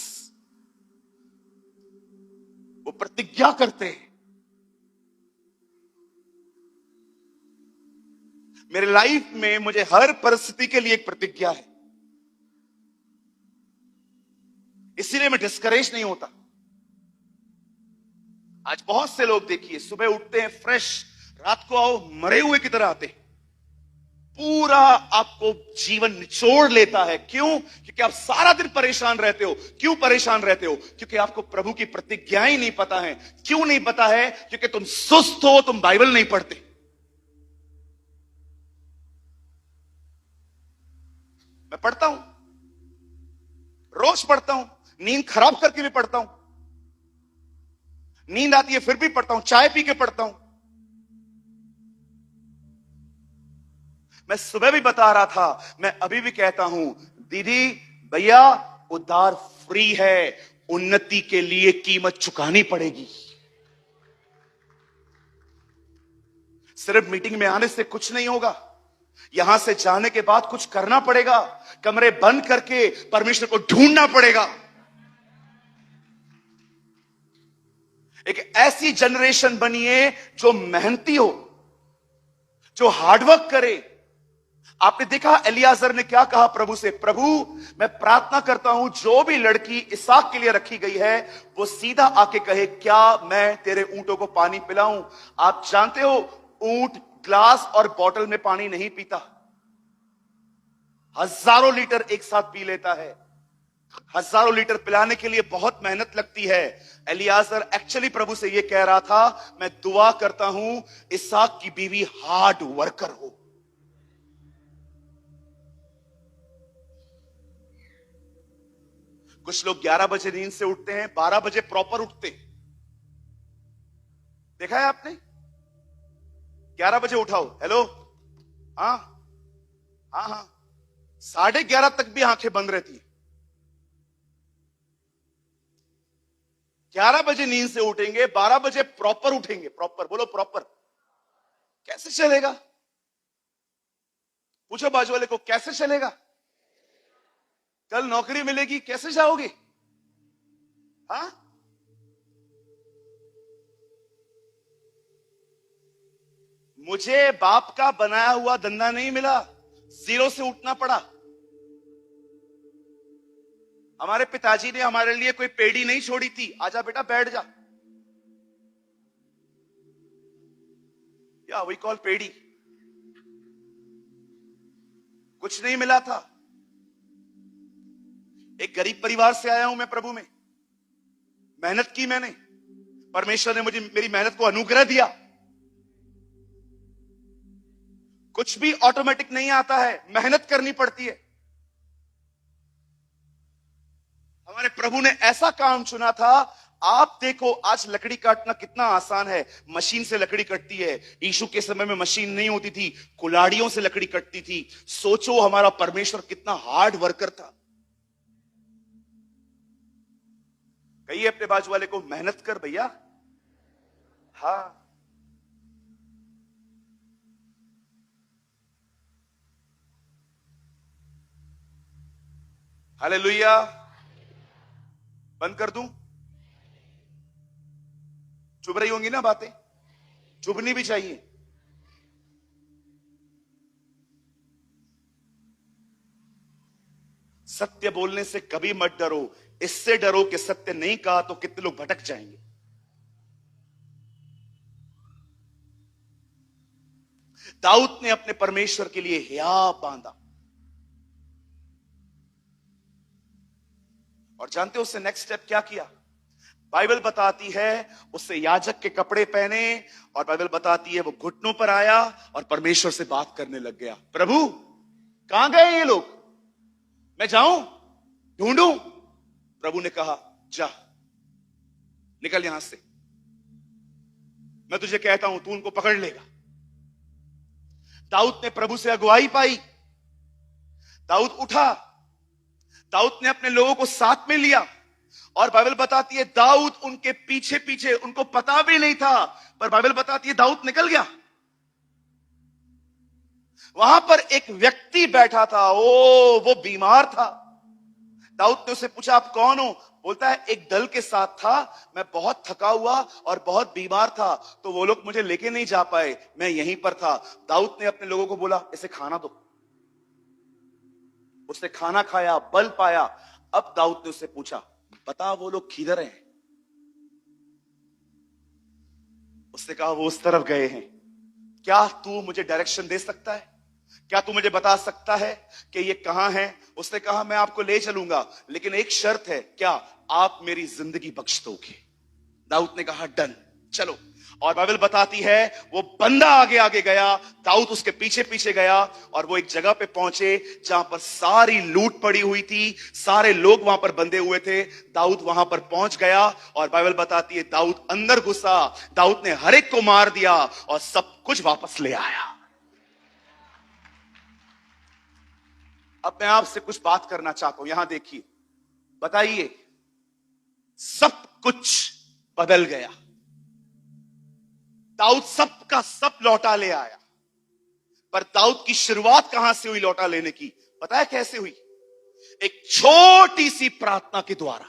वो प्रतिज्ञा करते हैं। मेरे लाइफ में मुझे हर परिस्थिति के लिए एक प्रतिज्ञा है, इसीलिए मैं डिस्करेज नहीं होता। आज बहुत से लोग देखिए सुबह उठते हैं फ्रेश, रात को आओ मरे हुए की तरह आते हैं, पूरा आपको जीवन निचोड़ लेता है। क्यों? क्योंकि आप सारा दिन परेशान रहते हो। क्यों परेशान रहते हो? क्योंकि आपको प्रभु की प्रतिज्ञाएं नहीं पता है। क्यों नहीं पता है? क्योंकि तुम सुस्त हो, तुम बाइबल नहीं पढ़ते। मैं पढ़ता हूं, रोज पढ़ता हूं, नींद खराब करके भी पढ़ता हूं, नींद आती है फिर भी पढ़ता हूं, चाय पी के पढ़ता हूं। मैं सुबह भी बता रहा था, मैं अभी भी कहता हूं, दीदी भैया उद्धार फ्री है, उन्नति के लिए कीमत चुकानी पड़ेगी। सिर्फ मीटिंग में आने से कुछ नहीं होगा, यहां से जाने के बाद कुछ करना पड़ेगा, कमरे बंद करके परमेश्वर को ढूंढना पड़ेगा। एक ऐसी जनरेशन बनिए जो मेहनती हो, जो हार्डवर्क करे। आपने देखा एलियाजर ने क्या कहा प्रभु से, प्रभु मैं प्रार्थना करता हूं जो भी लड़की इसहाक के लिए रखी गई है वो सीधा आके कहे क्या मैं तेरे ऊंटों को पानी पिलाऊं। आप जानते हो ऊंट ग्लास और बोतल में पानी नहीं पीता, हजारों लीटर एक साथ पी लेता है। हजारों लीटर पिलाने के लिए बहुत मेहनत लगती है। एलियाजर एक्चुअली प्रभु से यह कह रहा था, मैं दुआ करता हूं इसहाक की बीवी हार्ड वर्कर हो। कुछ लोग 11 बजे नींद से उठते हैं, 12 बजे प्रॉपर उठते हैं। देखा है आपने? 11 बजे उठाओ, हेलो, हाँ हाँ हाँ, 11:30 तक भी आंखें बंद रहती है। 11 बजे नींद से उठेंगे, 12 बजे प्रॉपर उठेंगे। प्रॉपर बोलो, प्रॉपर। कैसे चलेगा? पूछो बाजू वाले को, कैसे चलेगा? कल नौकरी मिलेगी, कैसे जाओगे? हाँ, मुझे बाप का बनाया हुआ धंधा नहीं मिला, जीरो से उठना पड़ा। हमारे पिताजी ने हमारे लिए कोई पेड़ी नहीं छोड़ी थी, आजा बेटा बैठ जा, या वी कॉल पेड़ी। कुछ नहीं मिला था। एक गरीब परिवार से आया हूं मैं प्रभु में, मेहनत की मैंने, परमेश्वर ने मुझे मेरी मेहनत को अनुग्रह दिया। कुछ भी ऑटोमेटिक नहीं आता है, मेहनत करनी पड़ती है। हमारे प्रभु ने ऐसा काम चुना था। आप देखो, आज लकड़ी काटना कितना आसान है, मशीन से लकड़ी कटती है। यीशु के समय में मशीन नहीं होती थी, कुल्हाड़ियों से लकड़ी कटती थी। सोचो हमारा परमेश्वर कितना हार्ड वर्कर था। कहिए अपने बाजू वाले को, मेहनत कर भैया। हाँ, हालेलुया। बंद कर दूं? चुभ रही होंगी ना बातें, चुभनी भी चाहिए। सत्य बोलने से कभी मत डरो, इससे डरो कि सत्य नहीं कहा तो कितने लोग भटक जाएंगे। दाऊद ने अपने परमेश्वर के लिए हिया बांधा, और जानते हो उससे नेक्स्ट स्टेप क्या किया? बाइबल बताती है उससे याजक के कपड़े पहने, और बाइबल बताती है वो घुटनों पर आया और परमेश्वर से बात करने लग गया। प्रभु कहां गए ये लोग, मैं जाऊं ढूंढूं? प्रभु ने कहा, जा, निकल यहां से, मैं तुझे कहता हूं तू उनको पकड़ लेगा। दाऊद ने प्रभु से अगुवाई पाई। दाऊद उठा, दाऊद ने अपने लोगों को साथ में लिया, और बाइबल बताती है दाऊद उनके पीछे पीछे, उनको पता भी नहीं था, पर बाइबल बताती है दाऊद निकल गया। वहां पर एक व्यक्ति बैठा था, वो बीमार था। दाऊद ने उससे पूछा, आप कौन हो? बोलता है, एक दल के साथ था, मैं बहुत थका हुआ और बहुत बीमार था, तो वो लोग मुझे लेके नहीं जा पाए, मैं यहीं पर था। दाऊद ने अपने लोगों को बोला, इसे खाना दो। उसने खाना खाया, बल पाया। अब दाऊद ने उससे पूछा, बता वो लोग किधर हैं? उसने कहा, वो उस तरफ गए हैं। क्या तू मुझे डायरेक्शन दे सकता है? क्या तू मुझे बता सकता है कि ये कहां है? उसने कहा, मैं आपको ले चलूंगा, लेकिन एक शर्त है। क्या? आप मेरी जिंदगी बख्श दोगे? दाऊद ने कहा, डन, चलो। और बाइबल बताती है वो बंदा आगे आगे गया, दाऊद उसके पीछे पीछे गया, और वो एक जगह पे पहुंचे जहां पर सारी लूट पड़ी हुई थी, सारे लोग वहां पर बंधे हुए थे। दाऊद वहां पर पहुंच गया, और बाइबल बताती है दाऊद अंदर घुसा, दाऊद ने हर एक को मार दिया और सब कुछ वापस ले आया। अब मैं आपसे कुछ बात करना चाहता हूं, यहां देखिए, बताइए, सब कुछ बदल गया। दाऊद सब का सब लौटा ले आया, पर दाऊद की शुरुआत कहां से हुई लौटा लेने की? पता है कैसे हुई? एक छोटी सी प्रार्थना के द्वारा।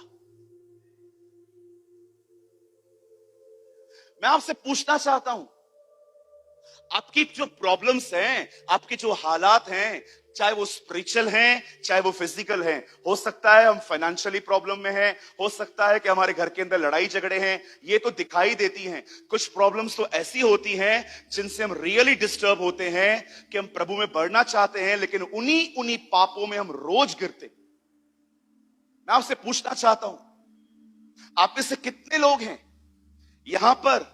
मैं आपसे पूछना चाहता हूं, आपकी जो प्रॉब्लम्स हैं, आपके जो हालात हैं, चाहे वो स्पिरिचुअल हैं, चाहे वो फिजिकल हैं, हो सकता है हम फाइनेंशियली प्रॉब्लम में हैं, हो सकता है कि हमारे घर के अंदर लड़ाई झगड़े हैं, ये तो दिखाई देती हैं। कुछ प्रॉब्लम्स तो ऐसी होती हैं जिनसे हम रियली डिस्टर्ब होते हैं कि हम प्रभु में बढ़ना चाहते हैं, लेकिन उन्हीं उन्हीं पापों में हम रोज गिरते। मैं आपसे पूछना चाहता हूं, आप में से कितने लोग हैं यहां पर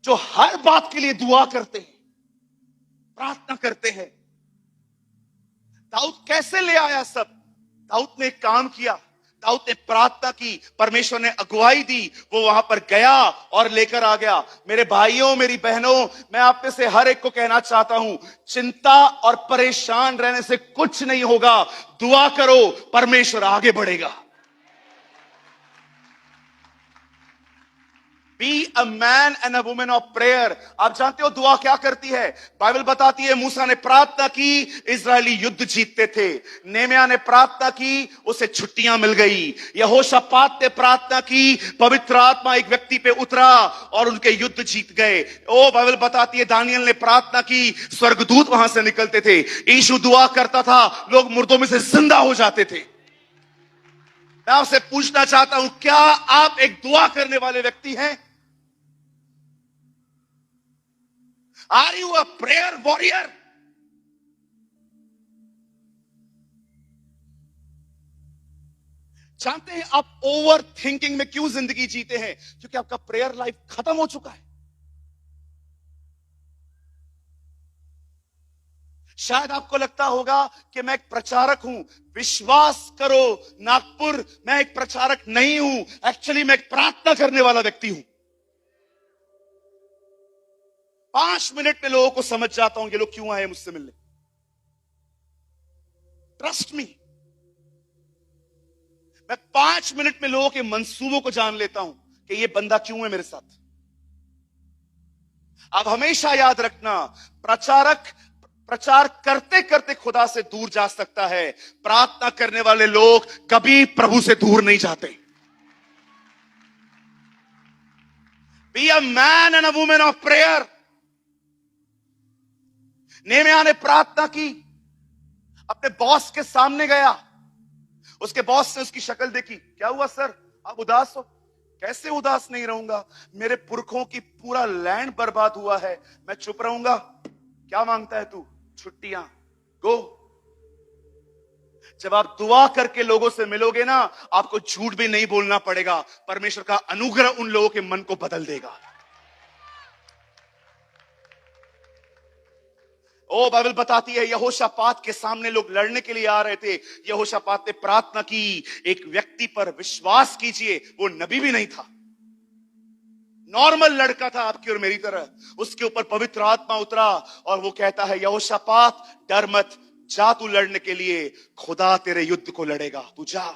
जो हर बात के लिए दुआ करते हैं, प्रार्थना करते हैं? दाऊद कैसे ले आया सब? दाऊद ने एक काम किया, दाऊद ने प्रार्थना की, परमेश्वर ने अगुवाई दी, वो वहां पर गया और लेकर आ गया। मेरे भाइयों, मेरी बहनों, मैं आप में से हर एक को कहना चाहता हूं, चिंता और परेशान रहने से कुछ नहीं होगा। दुआ करो, परमेश्वर आगे बढ़ेगा। B a man and a woman of prayer. आप जानते हो दुआ क्या करती है? बाइबल बताती है मूसा ने प्रार्थना की, इजरायली युद्ध जीतते थे। नेहम्याह ने प्रार्थना की, उसे छुट्टियां मिल गई। यहोशापात ने प्रार्थना की, पवित्र आत्मा एक व्यक्ति पे उतरा और उनके युद्ध जीत गए। ओ बाइबल बताती है दानियल ने प्रार्थना की, स्वर्गदूत वहां से निकलते थे। यीशु दुआ करता था, लोग मुर्दों में से जिंदा हो जाते थे। मैं आपसे पूछना चाहता हूं, क्या आप एक दुआ करने वाले व्यक्ति हैं? Are you a prayer warrior? जानते हैं आप ओवर थिंकिंग में क्यों जिंदगी जीते हैं? क्योंकि आपका प्रेयर लाइफ खत्म हो चुका है। शायद आपको लगता होगा कि मैं एक प्रचारक हूं। विश्वास करो नागपुर, मैं एक प्रचारक नहीं हूं। एक्चुअली मैं एक प्रार्थना करने वाला व्यक्ति हूं। 5 मिनट में लोगों को समझ जाता हूं ये लोग क्यों आए मुझसे मिलने। ट्रस्ट मी, मैं 5 मिनट में लोगों के मंसूबों को जान लेता हूं कि ये बंदा क्यों है मेरे साथ। आप हमेशा याद रखना, प्रचारक प्रचार करते करते खुदा से दूर जा सकता है, प्रार्थना करने वाले लोग कभी प्रभु से दूर नहीं जाते। Be a man and a woman of prayer. नेहम्याह ने प्रार्थना की, अपने बॉस के सामने गया, उसके बॉस ने उसकी शक्ल देखी। क्या हुआ सर, आप उदास हो? कैसे उदास नहीं रहूंगा, मेरे पुरखों की पूरा लैंड बर्बाद हुआ है, मैं चुप रहूंगा? क्या मांगता है तू? छुट्टियां। गो। जब आप दुआ करके लोगों से मिलोगे ना, आपको झूठ भी नहीं बोलना पड़ेगा। परमेश्वर का अनुग्रह उन लोगों के मन को बदल देगा। ओ बाइबल बताती है यहोशापात के सामने लोग लड़ने के लिए आ रहे थे। यहोशापात ने प्रार्थना की, एक व्यक्ति पर विश्वास कीजिए, वो नबी भी नहीं था, नॉर्मल लड़का था आपकी और मेरी तरह। उसके ऊपर पवित्र आत्मा उतरा और वो कहता है यहोशापात डर मत, जा तू लड़ने के लिए, खुदा तेरे युद्ध को लड़ेगा, तू जा।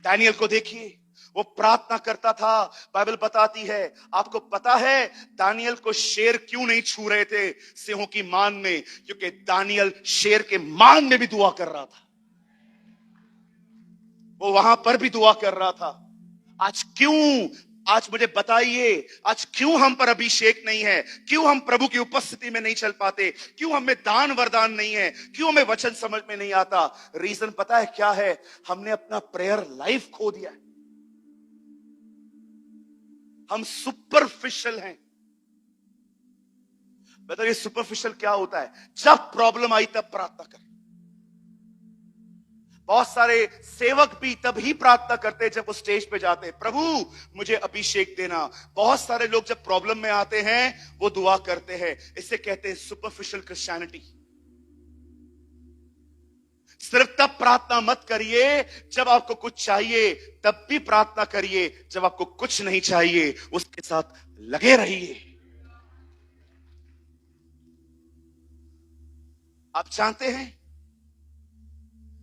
दानियल को देखिए, वो प्रार्थना करता था। बाइबल बताती है, आपको पता है दानियल को शेर क्यों नहीं छू रहे थे सिंहों की मान में? क्योंकि दानियल शेर के मान में भी दुआ कर रहा था, वो वहां पर भी दुआ कर रहा था। आज मुझे बताइए, आज क्यों हम पर अभिषेक नहीं है? क्यों हम प्रभु की उपस्थिति में नहीं चल पाते? क्यों हमें दान वरदान नहीं है? क्यों हमें वचन समझ में नहीं आता? रीजन पता है क्या है? हमने अपना प्रेयर लाइफ खो दिया है। हम सुपरफिशियल हैं। बताइए सुपरफिशियल क्या होता है? जब प्रॉब्लम आई तब प्रार्थना कर। बहुत सारे सेवक भी तभी प्रार्थना करते हैं जब वो स्टेज पे जाते हैं, प्रभु मुझे अभिषेक देना। बहुत सारे लोग जब प्रॉब्लम में आते हैं वो दुआ करते हैं। इसे कहते हैं सुपरफिशियल क्रिश्चियनिटी। सिर्फ तब प्रार्थना मत करिए जब आपको कुछ चाहिए, तब भी प्रार्थना करिए जब आपको कुछ नहीं चाहिए, उसके साथ लगे रहिए। आप जानते हैं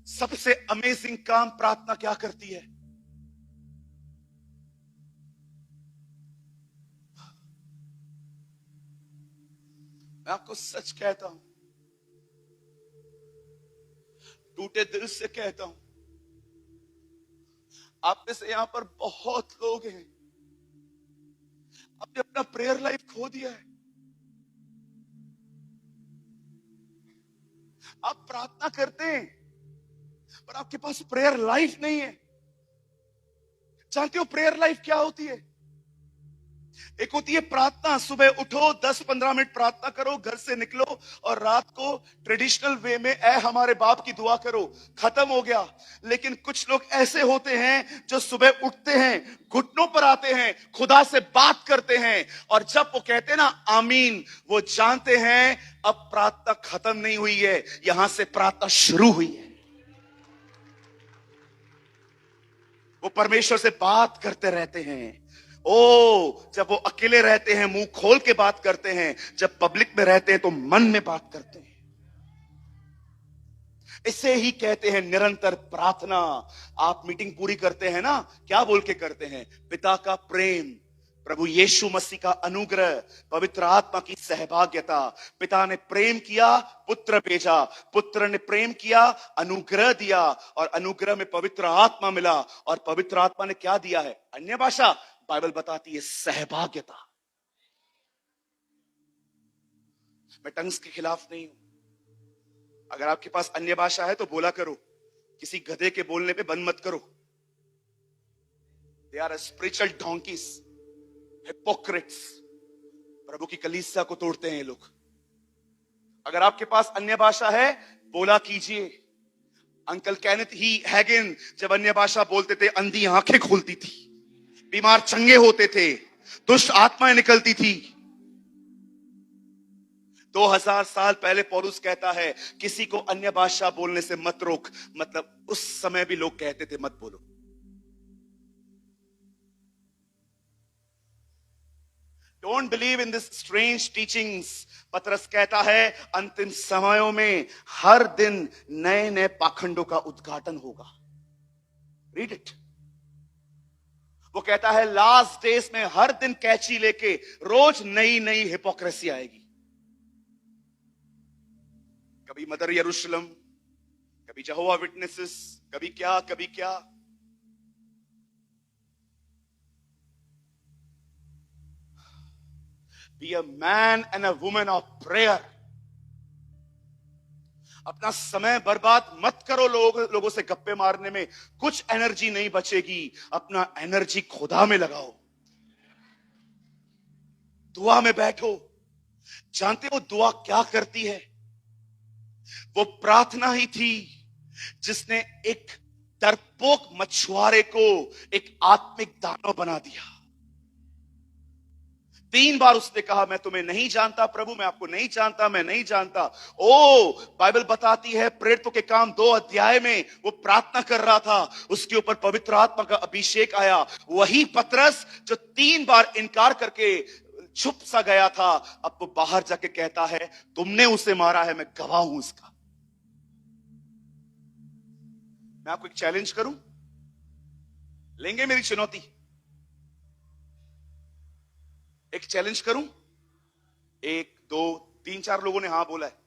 सबसे अमेजिंग काम प्रार्थना क्या करती है? मैं आपको सच कहता हूं, टूटे दिल से कहता हूं, आप में से यहां पर बहुत लोग हैं, आपने अपना प्रेयर लाइफ खो दिया है। आप प्रार्थना करते हैं पर आपके पास प्रेयर लाइफ नहीं है। जानते हो प्रेयर लाइफ क्या होती है? एक होती है प्रार्थना, सुबह उठो 10-15 मिनट प्रार्थना करो, घर से निकलो और रात को ट्रेडिशनल वे में ऐ हमारे बाप की दुआ करो, खत्म हो गया। लेकिन कुछ लोग ऐसे होते हैं जो सुबह उठते हैं, घुटनों पर आते हैं, खुदा से बात करते हैं, और जब वो कहते हैं ना आमीन, वो जानते हैं अब प्रार्थना खत्म नहीं हुई है, यहां से प्रार्थना शुरू हुई है। वो परमेश्वर से बात करते रहते हैं। जब वो अकेले रहते हैं मुंह खोल के बात करते हैं, जब पब्लिक में रहते हैं तो मन में बात करते हैं। इसे ही कहते हैं निरंतर प्रार्थना। आप मीटिंग पूरी करते हैं ना, क्या बोल के करते हैं? पिता का प्रेम, प्रभु यीशु मसीह का अनुग्रह, पवित्र आत्मा की सहभागिता। पिता ने प्रेम किया, पुत्र भेजा, पुत्र ने प्रेम किया, अनुग्रह दिया, और अनुग्रह में पवित्र आत्मा मिला, और पवित्र आत्मा ने क्या दिया है? अन्य भाषा। बाइबल बताती है सहभागिता। मैं टंग्स के खिलाफ नहीं हूं। अगर आपके पास अन्य भाषा है तो बोला करो, किसी गधे के बोलने पे बंद मत करो। They are spiritual donkeys, hypocrites. प्रभु की कलीसिया को तोड़ते हैं ये लोग। अगर आपके पास अन्य भाषा है बोला कीजिए। अंकल केनेथ ही हैगिन जब अन्य भाषा बोलते थे, अंधी आंखें खुलती थी, बीमार चंगे होते थे, दुष्ट आत्माएं निकलती थी। 2000 साल पहले पौलुस कहता है किसी को अन्य भाषा बोलने से मत रोक। मतलब उस समय भी लोग कहते थे मत बोलो। Don't believe in this strange teachings. पतरस कहता है अंतिम समयों में हर दिन नए नए पाखंडों का उद्घाटन होगा। Read it. वो कहता है लास्ट डेज में हर दिन कैची लेके रोज नई नई हिपोक्रेसी आएगी। कभी मदर यरूशलेम, कभी यहोवा विटनेसेस, कभी क्या कभी क्या। B a man and a woman of prayer. अपना समय बर्बाद मत करो लोगों से गप्पे मारने में, कुछ एनर्जी नहीं बचेगी। अपना एनर्जी खुदा में लगाओ, दुआ में बैठो। जानते हो दुआ क्या करती है? वो प्रार्थना ही थी जिसने एक डरपोक मछुआरे को एक आत्मिक दानव बना दिया। 3 बार उसने कहा मैं तुम्हें नहीं जानता प्रभु, मैं आपको नहीं जानता, मैं नहीं जानता। बाइबल बताती है प्रेरितों के काम 2 अध्याय में वो प्रार्थना कर रहा था, उसके ऊपर पवित्र आत्मा का अभिषेक आया। वही पतरस जो 3 बार इनकार करके छुप सा गया था, अब वो बाहर जाके कहता है तुमने उसे मारा है, मैं गवाह हूं उसका। मैं आपको एक चैलेंज करूं, लेंगे मेरी चुनौती? एक चैलेंज करूं? 1 2 3 4 लोगों ने हां बोला है।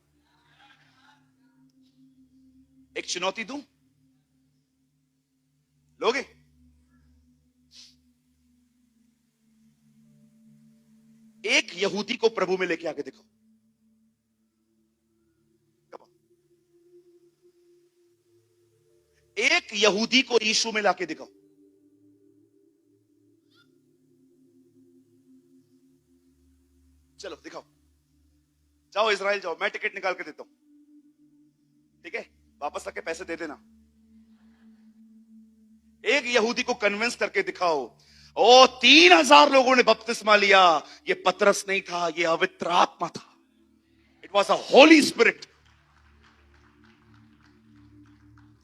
एक चुनौती दूं? लोगे? एक यहूदी को प्रभु में लेके आके दिखाओ। एक यहूदी को यीशु में लाके दिखाओ। चलो दिखाओ, जाओ इजराइल जाओ, मैं टिकट निकाल के देता हूं, ठीक है? वापस आके पैसे दे देना। एक यहूदी को कन्विंस करके दिखाओ। 3000 लोगों ने बपतिस्मा लिया। ये पतरस नहीं था, ये पवित्र आत्मा था। It was a Holi spirit.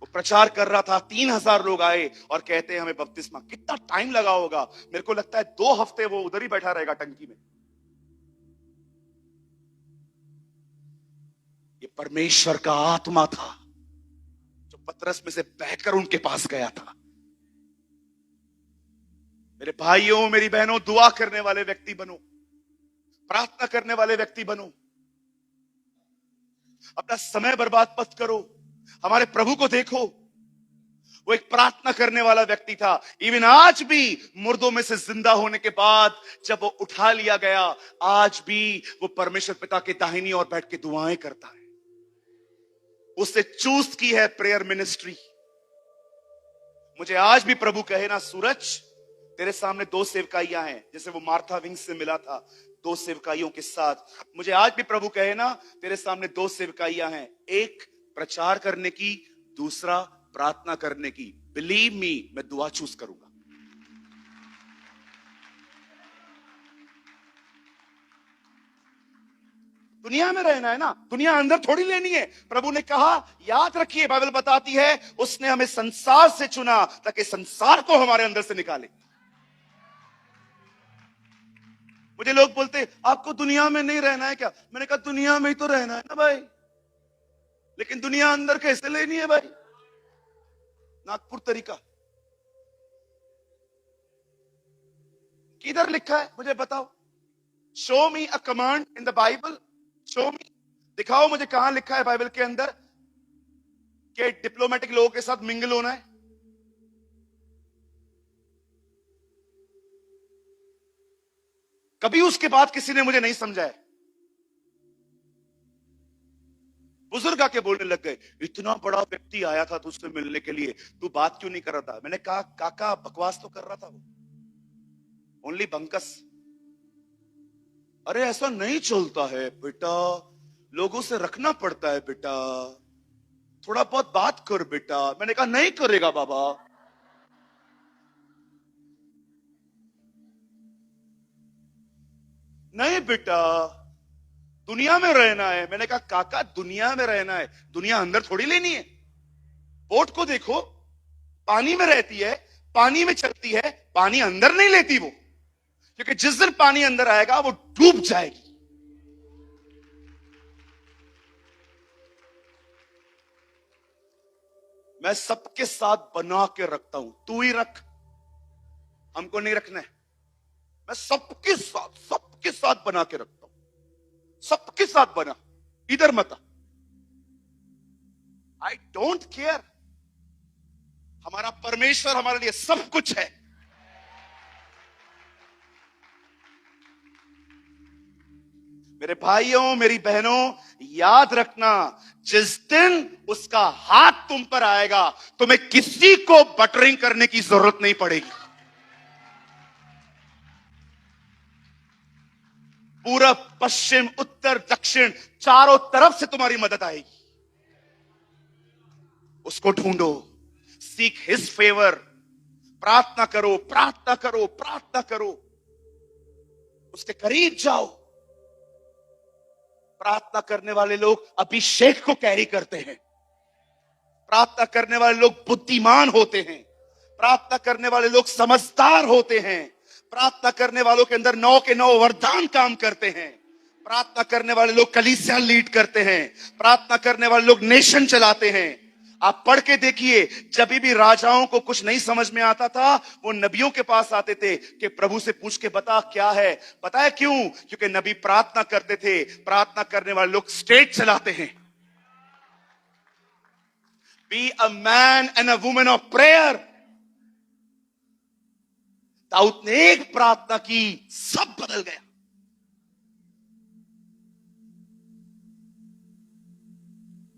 वो प्रचार कर रहा था, 3000 लोग आए और कहते हैं हमें बपतिस्मा। कितना टाइम लगा होगा? मेरे को लगता है 2 हफ्ते वो उधर ही बैठा रहेगा टंकी में। ये परमेश्वर का आत्मा था जो पतरस में से बहकर उनके पास गया था। मेरे भाइयों मेरी बहनों, दुआ करने वाले व्यक्ति बनो, प्रार्थना करने वाले व्यक्ति बनो। अपना समय बर्बाद मत करो। हमारे प्रभु को देखो, वो एक प्रार्थना करने वाला व्यक्ति था। इवन आज भी मुर्दों में से जिंदा होने के बाद जब वो उठा लिया गया, आज भी वो परमेश्वर पिता के दाहिनी ओर बैठ के दुआएं करता है। उससे चूज की है प्रेयर मिनिस्ट्री। मुझे आज भी प्रभु कहे ना, सूरज तेरे सामने दो सेवकाइयां हैं, जैसे वो मार्था विंग्स से मिला था दो सेवकाइयों के साथ। मुझे आज भी प्रभु कहे ना, तेरे सामने दो सेवकाइयां हैं, एक प्रचार करने की, दूसरा प्रार्थना करने की। बिलीव मी, मैं दुआ चूज करूंगा। दुनिया में रहना है ना, दुनिया अंदर थोड़ी लेनी है। प्रभु ने कहा, याद रखिए, बाइबल बताती है उसने हमें संसार से चुना ताकि संसार को हमारे अंदर से निकाले। मुझे लोग बोलते आपको दुनिया में नहीं रहना है क्या? मैंने कहा दुनिया में ही तो रहना है ना भाई, लेकिन दुनिया अंदर कैसे लेनी है भाई? नागपुर तरीका किधर लिखा है मुझे बताओ। Show me a command in the Bible, show मी, दिखाओ मुझे कहां लिखा है बाइबल के अंदर कि डिप्लोमेटिक लोगों के साथ मिंगल होना है। कभी उसके बाद किसी ने मुझे नहीं समझाया। बुजुर्ग आके बोलने लग गए, इतना बड़ा व्यक्ति आया था तुझसे मिलने के लिए, तू बात क्यों नहीं कर रहा था? मैंने कहा काका बकवास तो कर रहा था वो, ओनली बंकस। अरे ऐसा नहीं चलता है बेटा, लोगों से रखना पड़ता है बेटा, थोड़ा बहुत बात कर बेटा। मैंने कहा नहीं करेगा बाबा। नहीं बेटा, दुनिया में रहना है। मैंने कहा काका दुनिया में रहना है, दुनिया अंदर थोड़ी लेनी है। बोट को देखो, पानी में रहती है, पानी में चलती है, पानी अंदर नहीं लेती वो, क्योंकि जिस दिन पानी अंदर आएगा वो डूब जाएगी। मैं सबके साथ बना के रखता हूं, तू ही रख, हमको नहीं रखना है। मैं सबके साथ बना के रखता हूं, सबके साथ बना, इधर मत। आई डोंट केयर, हमारा परमेश्वर हमारे लिए सब कुछ है। मेरे भाइयों मेरी बहनों, याद रखना, जिस दिन उसका हाथ तुम पर आएगा, तुम्हें किसी को बटरिंग करने की जरूरत नहीं पड़ेगी। पूरब पश्चिम उत्तर दक्षिण चारों तरफ से तुम्हारी मदद आएगी। उसको ढूंढो, सीक हिज फेवर, प्रार्थना करो, प्रार्थना करो, प्रार्थना करो, उसके करीब जाओ। प्रार्थना करने वाले लोग अभिषेक को कैरी करते हैं, प्रार्थना करने वाले लोग बुद्धिमान होते हैं, प्रार्थना करने वाले लोग समझदार होते हैं, प्रार्थना करने वालों के अंदर 9 के 9 वरदान काम करते हैं, प्रार्थना करने वाले लोग कलीसिया लीड करते हैं, प्रार्थना करने वाले लोग नेशन चलाते हैं। आप पढ़ के देखिए, जब भी राजाओं को कुछ नहीं समझ में आता था, वो नबियों के पास आते थे कि प्रभु से पूछ के बता क्या है। पता है क्यों? क्योंकि नबी प्रार्थना करते थे। प्रार्थना करने वाले लोग स्टेट चलाते हैं। Be a man and a woman of prayer. Dawood ने एक प्रार्थना की, सब बदल गया।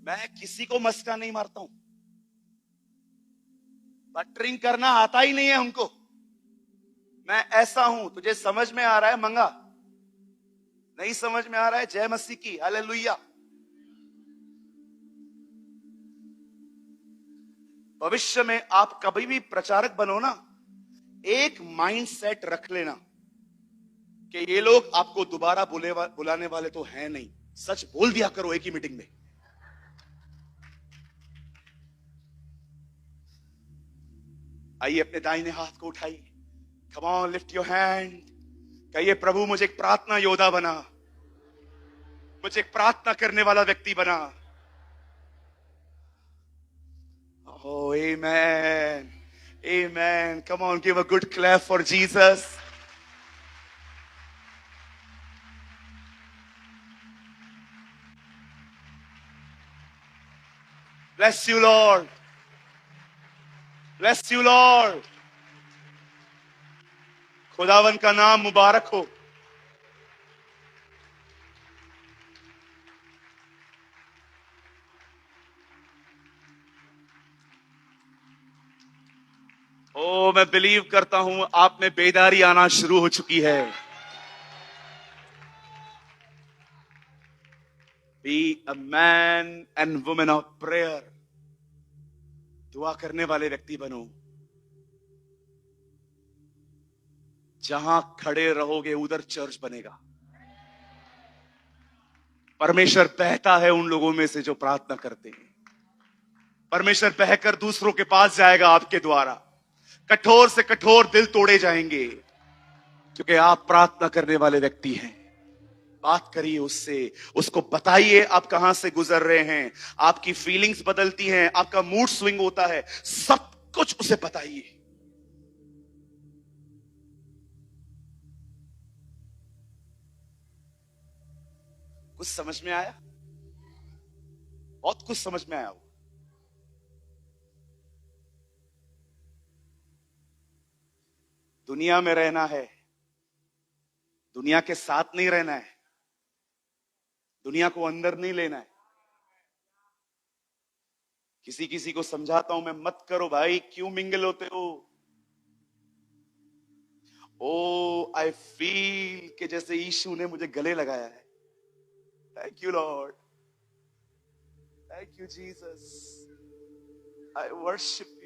मैं किसी को मस्का नहीं मारता हूं, बटरिंग करना आता ही नहीं है हमको। मैं ऐसा हूं, तुझे समझ में आ रहा है मंगा, नहीं समझ में आ रहा है जय मसीह की, हालेलुया। भविष्य में आप कभी भी प्रचारक बनो ना, एक माइंड सेट रख लेना कि ये लोग आपको दोबारा बुलाने वाले तो हैं नहीं। सच बोल दिया करो एक ही मीटिंग में। आइए अपने दाहिने हाथ को उठाइए, come on lift your hand, कहिए प्रभु मुझे एक प्रार्थना योद्धा बना, मुझे एक प्रार्थना करने वाला व्यक्ति बना। Oh, amen. Amen. Come on, give a good clap for Jesus. Bless you, Lord. Bless you, Lord. खुदावन का नाम मुबारक हो। ओ मैं बिलीव करता हूं आप में बेदारी आना शुरू हो चुकी है। B a man and women of prayer. दुआ करने वाले व्यक्ति बनो। जहां खड़े रहोगे उधर चर्च बनेगा। परमेश्वर बहता है उन लोगों में से जो प्रार्थना करते हैं। परमेश्वर बहकर दूसरों के पास जाएगा आपके द्वारा। कठोर से कठोर दिल तोड़े जाएंगे क्योंकि आप प्रार्थना करने वाले व्यक्ति हैं। बात करिए उससे, उसको बताइए आप कहां से गुजर रहे हैं। आपकी फीलिंग्स बदलती हैं, आपका मूड स्विंग होता है, सब कुछ उसे बताइए। कुछ समझ में आया? बहुत कुछ समझ में आया हो। दुनिया में रहना है, दुनिया के साथ नहीं रहना है, दुनिया को अंदर नहीं लेना है। किसी किसी को समझाता हूं मैं, मत करो भाई, क्यों मिंगल होते हो। ओ आई फील कि जैसे यीशु ने मुझे गले लगाया है। Thank you Lord, thank you Jesus, I worship